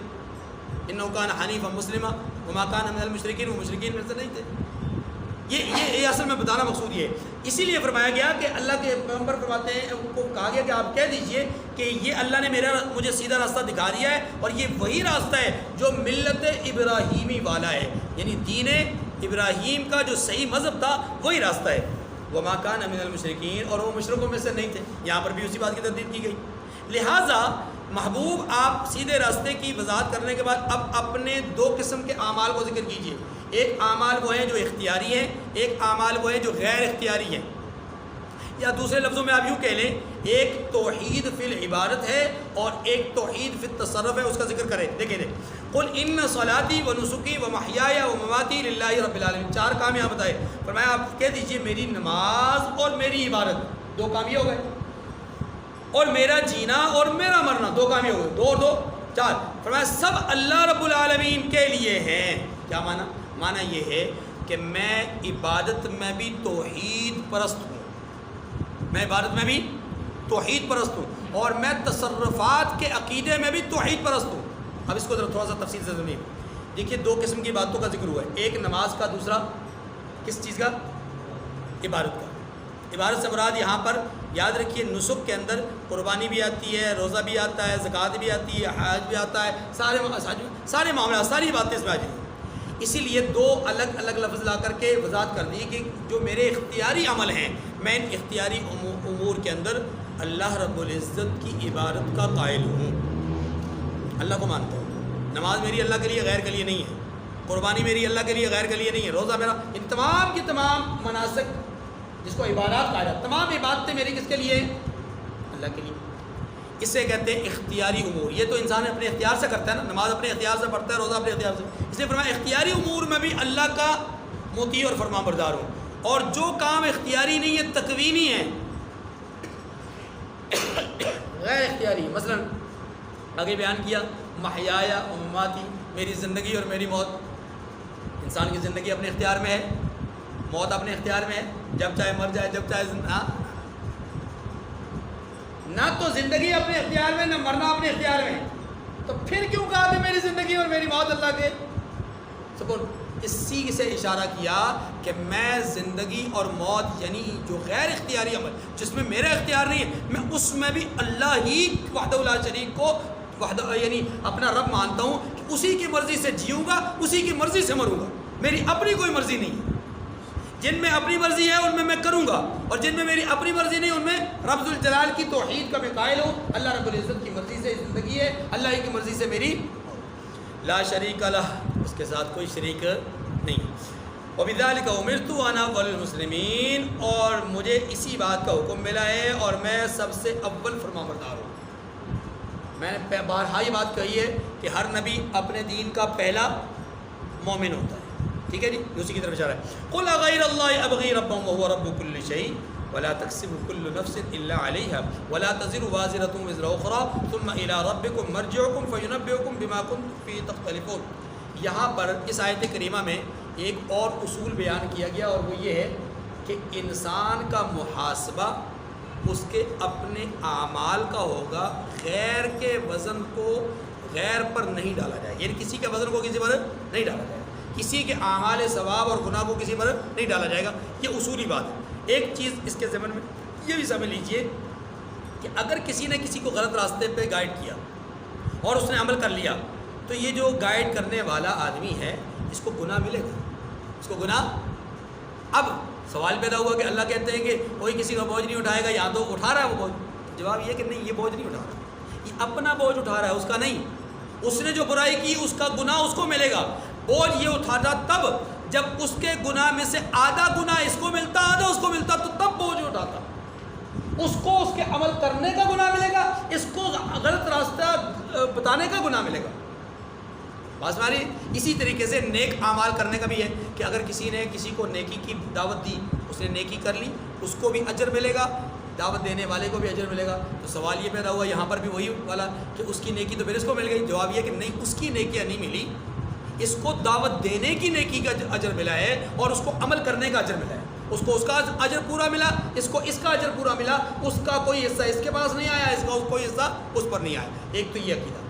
انہ کان حنیفا مسلما وما کان من المشرکین، وہ مشرکین میں سے نہیں تھے. یہ اصل میں بتانا مقصود یہ ہے. اسی لیے فرمایا گیا کہ اللہ کے پیغمبر فرماتے ہیں، ان کو کہا گیا کہ آپ کہہ دیجئے کہ یہ اللہ نے مجھے سیدھا راستہ دکھا دیا ہے اور یہ وہی راستہ ہے جو ملت ابراہیمی والا ہے، یعنی دین ابراہیم کا جو صحیح مذہب تھا وہی راستہ ہے. وما کان من المشرکین، اور وہ مشرکوں میں سے نہیں تھے. یہاں پر بھی اسی بات کی تردید کی گئی. لہٰذا محبوب آپ سیدھے راستے کی وضاحت کرنے کے بعد اب اپنے 2 قسم کے اعمال کو ذکر کیجئے. ایک اعمال وہ ہیں جو اختیاری ہیں، ایک اعمال وہ ہیں جو غیر اختیاری ہیں. یا دوسرے لفظوں میں آپ یوں کہہ لیں، ایک توحید فی العبادت ہے اور ایک توحید فی التصرف ہے. اس کا ذکر کریں. دیکھیں قل ان صلاتی و نسکی و محیای و مماتی للہ رب العالمین. 4 کام یہاں بتائے. فرمایا آپ کہہ دیجئے میری نماز اور میری عبادت 2 کام یہ ہو گئے، اور میرا جینا اور میرا مرنا 2 کام یہ ہو گئے. 2 اور 2 4. فرمایا سب اللہ رب العالمین کے لیے ہیں. کیا معنی؟ معنی یہ ہے کہ میں عبادت میں بھی توحید پرست ہوں، میں عبادت میں بھی توحید پرست ہوں، اور میں تصرفات کے عقیدے میں بھی توحید پرست ہوں. اب اس کو ذرا تھوڑا سا تفصیل سے سمجھیے. دیکھیے 2 قسم کی باتوں کا ذکر ہوا ہے، ایک نماز کا، دوسرا کس چیز کا؟ عبادت کا. عبادت سے مراد یہاں پر یاد رکھیے نسک کے اندر قربانی بھی آتی ہے، روزہ بھی آتا ہے، زکوٰۃ بھی آتی ہے، حج بھی آتا ہے، سارے معاملات، ساری باتیں اس میں آ جائیں. اسی لیے 2 الگ الگ لفظ لا کر کے وضاحت کر دی کہ جو میرے اختیاری عمل ہیں میں ان اختیاری امور کے اندر اللہ رب العزت کی عبادت کا قائل ہوں، اللہ کو مانتا ہوں. نماز میری اللہ کے لیے غیر کے لیے نہیں ہے، قربانی میری اللہ کے لیے غیر کے لیے نہیں ہے، روزہ میرا، ان تمام کی تمام مناسک جس کو عبادات کہا جاتا ہے، تمام عبادتیں میری کس کے لیے ہیں؟ اللہ کے لیے. اسے کہتے ہیں اختیاری امور. یہ تو انسان اپنے اختیار سے کرتا ہے نا، نماز اپنے اختیار سے پڑھتا ہے، روزہ اپنے اختیار سے. اس لیے فرمایا اختیاری امور میں بھی اللہ کا مطیع اور فرمان بردار ہوں، اور جو کام اختیاری نہیں ہے تکوینی ہے، غیر اختیاری. مثلا آگے بیان کیا محیایا و مماتی، میری زندگی اور میری موت. انسان کی زندگی اپنے اختیار میں ہے، موت اپنے اختیار میں ہے، جب چاہے مر جائے، جب چاہے نہ تو زندگی اپنے اختیار میں، نہ مرنا اپنے اختیار میں. تو پھر کیوں کہا کہ میری زندگی اور میری موت اللہ کے سپرد؟ اسی سے اشارہ کیا کہ میں زندگی اور موت یعنی جو غیر اختیاری عمل جس میں میرا اختیار نہیں ہے، میں اس میں بھی اللہ ہی وحدہ لا شریک کو یعنی اپنا رب مانتا ہوں کہ اسی کی مرضی سے جیوں گا، اسی کی مرضی سے مروں گا، میری اپنی کوئی مرضی نہیں ہے۔ جن میں اپنی مرضی ہے ان میں کروں گا، اور جن میں میری اپنی مرضی نہیں ان میں رب ذوالجلال کی توحید کا میں قائل ہوں۔ اللہ رب العزت کی مرضی سے زندگی ہے، اللہ کی مرضی سے میری لا شریک لہ، اس کے ساتھ کوئی شریک نہیں۔ وبذالک امرت وانا اول المسلمین، اور مجھے اسی بات کا حکم ملا ہے اور میں سب سے اول فرمانبردار ہوں۔ میں نے بارہا یہ بات کہی ہے کہ ہر نبی اپنے دین کا پہلا مومن ہوتا ہے، ٹھیک ہے جی، اسی کی طرف اشارہ ہے۔ قل غیر اللہ ابغی ربا وهو رب كل شيء ولا تكسب كل نفس الا عليها ولا تزر وازرة وزر اخرى ثم الى ربكم مرجعكم فينبئكم بما كنتم فيه تختلفون۔ یہاں پر اس آیت کریمہ میں ایک اور اصول بیان کیا گیا، اور وہ یہ ہے کہ انسان کا محاسبہ اس کے اپنے اعمال کا ہوگا، غیر کے وزن کو غیر پر نہیں ڈالا جائے، یعنی کسی کے وزن کو کسی پر نہیں ڈالا جائے گا، کسی کے اعمال ثواب اور گناہ کو کسی پر نہیں ڈالا جائے گا۔ یہ اصولی بات ہے۔ ایک چیز اس کے ضمن میں یہ بھی سمجھ لیجئے کہ اگر کسی نے کسی کو غلط راستے پہ گائیڈ کیا اور اس نے عمل کر لیا، تو یہ جو گائیڈ کرنے والا آدمی ہے اس کو گناہ ملے گا، اس کو گناہ۔ اب سوال پیدا ہوا کہ اللہ کہتے ہیں کہ کوئی کسی کا بوجھ نہیں اٹھائے گا، یا تو اٹھا رہا ہے وہ بوجھ؟ جواب یہ کہ نہیں، یہ بوجھ نہیں اٹھا رہا، یہ اپنا بوجھ اٹھا رہا ہے، اس کا نہیں۔ اس نے جو برائی کی اس کا گناہ اس کو ملے گا۔ بوجھ یہ اٹھاتا تب جب اس کے گناہ میں سے آدھا گناہ اس کو ملتا، آدھا اس کو ملتا، تو تب بوجھ اٹھاتا۔ اس کو اس کے عمل کرنے کا گناہ ملے گا، اس کو غلط راستہ بتانے کا گناہ ملے گا۔ بات ہماری اسی طریقے سے نیک اعمال کرنے کا بھی ہے کہ اگر کسی نے کسی کو نیکی کی دعوت دی، اس نے نیکی کر لی، اس کو بھی اجر ملے گا، دعوت دینے والے کو بھی اجر ملے گا۔ تو سوال یہ پیدا ہوا یہاں پر بھی وہی والا کہ اس کی نیکی تو پھر اس کو مل گئی۔ جواب یہ کہ نہیں، اس کی نیکیاں نہیں ملی، اس کو دعوت دینے کی نیکی کا اجر ملا ہے اور اس کو عمل کرنے کا اجر ملا ہے۔ اس کو اس کا اجر پورا ملا، اس کو اس کا اجر پورا ملا، اس کا کوئی حصہ اس کے پاس نہیں آیا، اس کا کوئی حصہ اس پر نہیں آیا۔ ایک تو یہ عقیدہ۔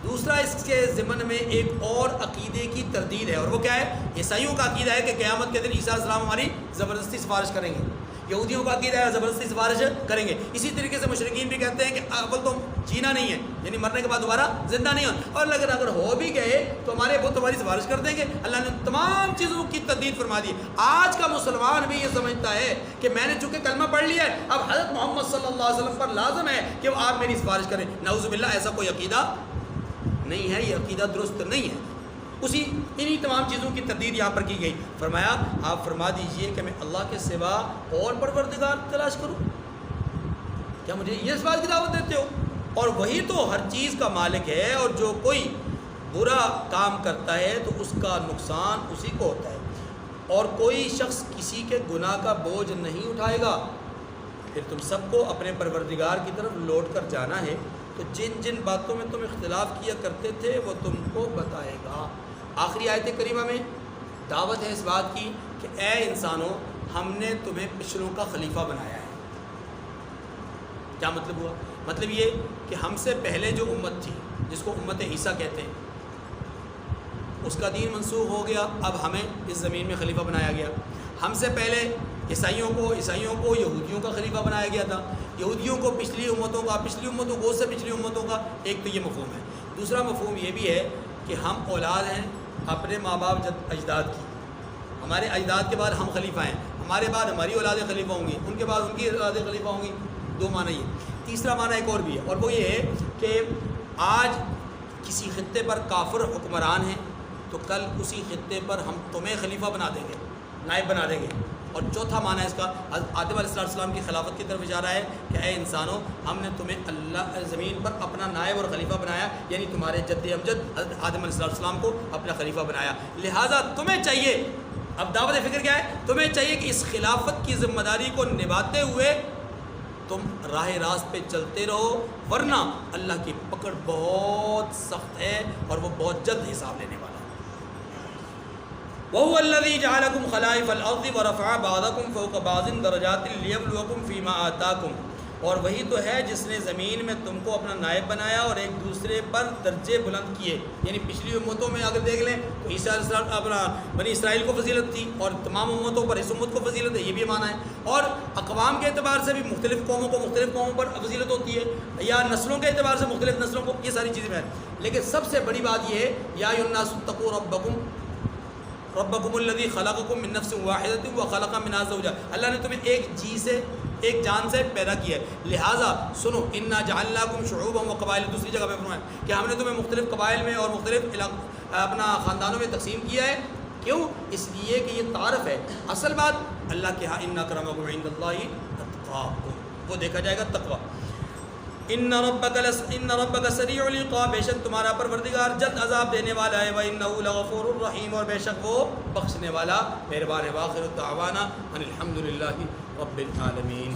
دوسرا اس کے ضمن میں ایک اور عقیدے کی تردید ہے، اور وہ کیا ہے؟ عیسائیوں کا عقیدہ ہے کہ قیامت کے دن عیسیٰ علیہ السلام ہماری زبردستی سفارش کریں گے۔ یہودیوں کا عقیدہ ہے زبردستی سفارش کریں گے۔ اسی طریقے سے مشرکین بھی کہتے ہیں کہ اول تو جینا نہیں ہے، یعنی مرنے کے بعد دوبارہ زندہ نہیں ہونا، اور اگر ہو بھی گئے تو ہمارے بت ہماری سفارش کر دیں گے۔ اللہ نے تمام چیزوں کی تردید فرما دی۔ آج کا مسلمان بھی یہ سمجھتا ہے کہ میں نے چونکہ کلمہ پڑھ لیا ہے، اب حضرت محمد صلی اللہ علیہ وسلم پر لازم ہے کہ وہ آپ میری سفارش کریں۔ نعوذ باللہ، ایسا کوئی عقیدہ نہیں ہے، یہ عقیدہ درست نہیں ہے۔ انہی تمام چیزوں کی تردید یہاں پر کی گئی۔ فرمایا آپ فرما دیجئے کہ میں اللہ کے سوا اور پروردگار تلاش کروں؟ کیا مجھے یہ اس بات کی دعوت دیتے ہو؟ اور وہی تو ہر چیز کا مالک ہے، اور جو کوئی برا کام کرتا ہے تو اس کا نقصان اسی کو ہوتا ہے، اور کوئی شخص کسی کے گناہ کا بوجھ نہیں اٹھائے گا۔ پھر تم سب کو اپنے پروردگار کی طرف لوٹ کر جانا ہے، تو جن جن باتوں میں تم اختلاف کیا کرتے تھے وہ تم کو بتائے گا۔ آخری آیت کریمہ میں دعوت ہے اس بات کی کہ اے انسانوں، ہم نے تمہیں پچھلوں کا خلیفہ بنایا ہے۔ کیا مطلب ہوا؟ مطلب یہ کہ ہم سے پہلے جو امت تھی، جس کو امت عیسیٰ کہتے ہیں، اس کا دین منسوخ ہو گیا، اب ہمیں اس زمین میں خلیفہ بنایا گیا۔ ہم سے پہلے عیسائیوں کو یہودیوں کا خلیفہ بنایا گیا تھا، یہودیوں کو پچھلی امتوں کو اس سے پچھلی امتوں کا۔ ایک تو یہ مفہوم ہے۔ دوسرا مفہوم یہ بھی ہے کہ ہم اولاد ہیں اپنے ماں باپ اجداد کی، ہمارے اجداد کے بعد ہم خلیفہ ہیں، ہمارے بعد ہماری اولادیں خلیفہ ہوں گی، ان کے بعد ان کی اولادیں خلیفہ ہوں گی۔ دو معنی یہ۔ تیسرا معنی ایک اور بھی ہے، اور وہ یہ ہے کہ آج کسی خطے پر کافر حکمران ہیں تو کل اسی خطے پر ہم تمہیں خلیفہ بنا دیں گے، نائب بنا دیں گے۔ اور چوتھا معنی ہے اس کا، آدم علیہ السلام کی خلافت کی طرف اشارہ ہے کہ اے انسانوں، ہم نے تمہیں اللہ زمین پر اپنا نائب اور خلیفہ بنایا، یعنی تمہارے جد امجد حضرت آدم علیہ السلام کو اپنا خلیفہ بنایا۔ لہٰذا تمہیں چاہیے، اب دعوت فکر کیا ہے؟ تمہیں چاہیے کہ اس خلافت کی ذمہ داری کو نبھاتے ہوئے تم راہ راست پہ چلتے رہو، ورنہ اللہ کی پکڑ بہت سخت ہے اور وہ بہت جلد حساب لینے والا ہے۔ وَهُوَ الَّذِي جَعَلَكُمْ خَلَائِفَ الْأَرْضِ وَرَفَعَ بَعْضَكُمْ فَوْقَ بَعْضٍ دَرَجَاتٍ لِيَبْلُوَكُمْ فِي مَا آتَاكُمْ اور وہی تو ہے جس نے زمین میں تم کو اپنا نائب بنایا اور ایک دوسرے پر درجے بلند کیے. یعنی پچھلی امتوں میں اگر دیکھ لیں تو عیسیٰ علیہ السلام اپنا بنی اسرائیل کو فضیلت تھی اور تمام امتوں پر اس امت کو فضیلت ہے, یہ بھی معنی ہے. اور اقوام کے اعتبار سے بھی مختلف قوموں کو مختلف قوموں پر فضیلت ہوتی ہے, یا نسلوں کے اعتبار سے مختلف نسلوں کو, یہ ساری چیزیں ہیں. لیکن سب سے بڑی بات یہ ہے یا ایھا الناس اتقوا ربکم الذی خلقکم من نفس واحدۃ وخلق منھا زوجہا. اللہ نے تمہیں ایک جان سے پیدا کیا ہے, لہٰذا سنو انا جعلناکم شعوبا وقبائل. دوسری جگہ پہ فرمایا کہ ہم نے تمہیں مختلف قبائل میں اور مختلف اپنا خاندانوں میں تقسیم کیا ہے. کیوں؟ اس لیے کہ یہ تعارف ہے. اصل بات اللہ کے ہاں ان اکرمکم عند اللہ اتقاکم, وہ دیکھا جائے گا تقویٰ. ان ربک سریع العقاب, بے شک تمہارا پروردگار جلد عذاب دینے والا ہے. وانہ لغفور الرحیم, اور بے شک وہ بخشنے والا مہربان ہے. واخر دعوانا ان الحمد للہ رب العالمین.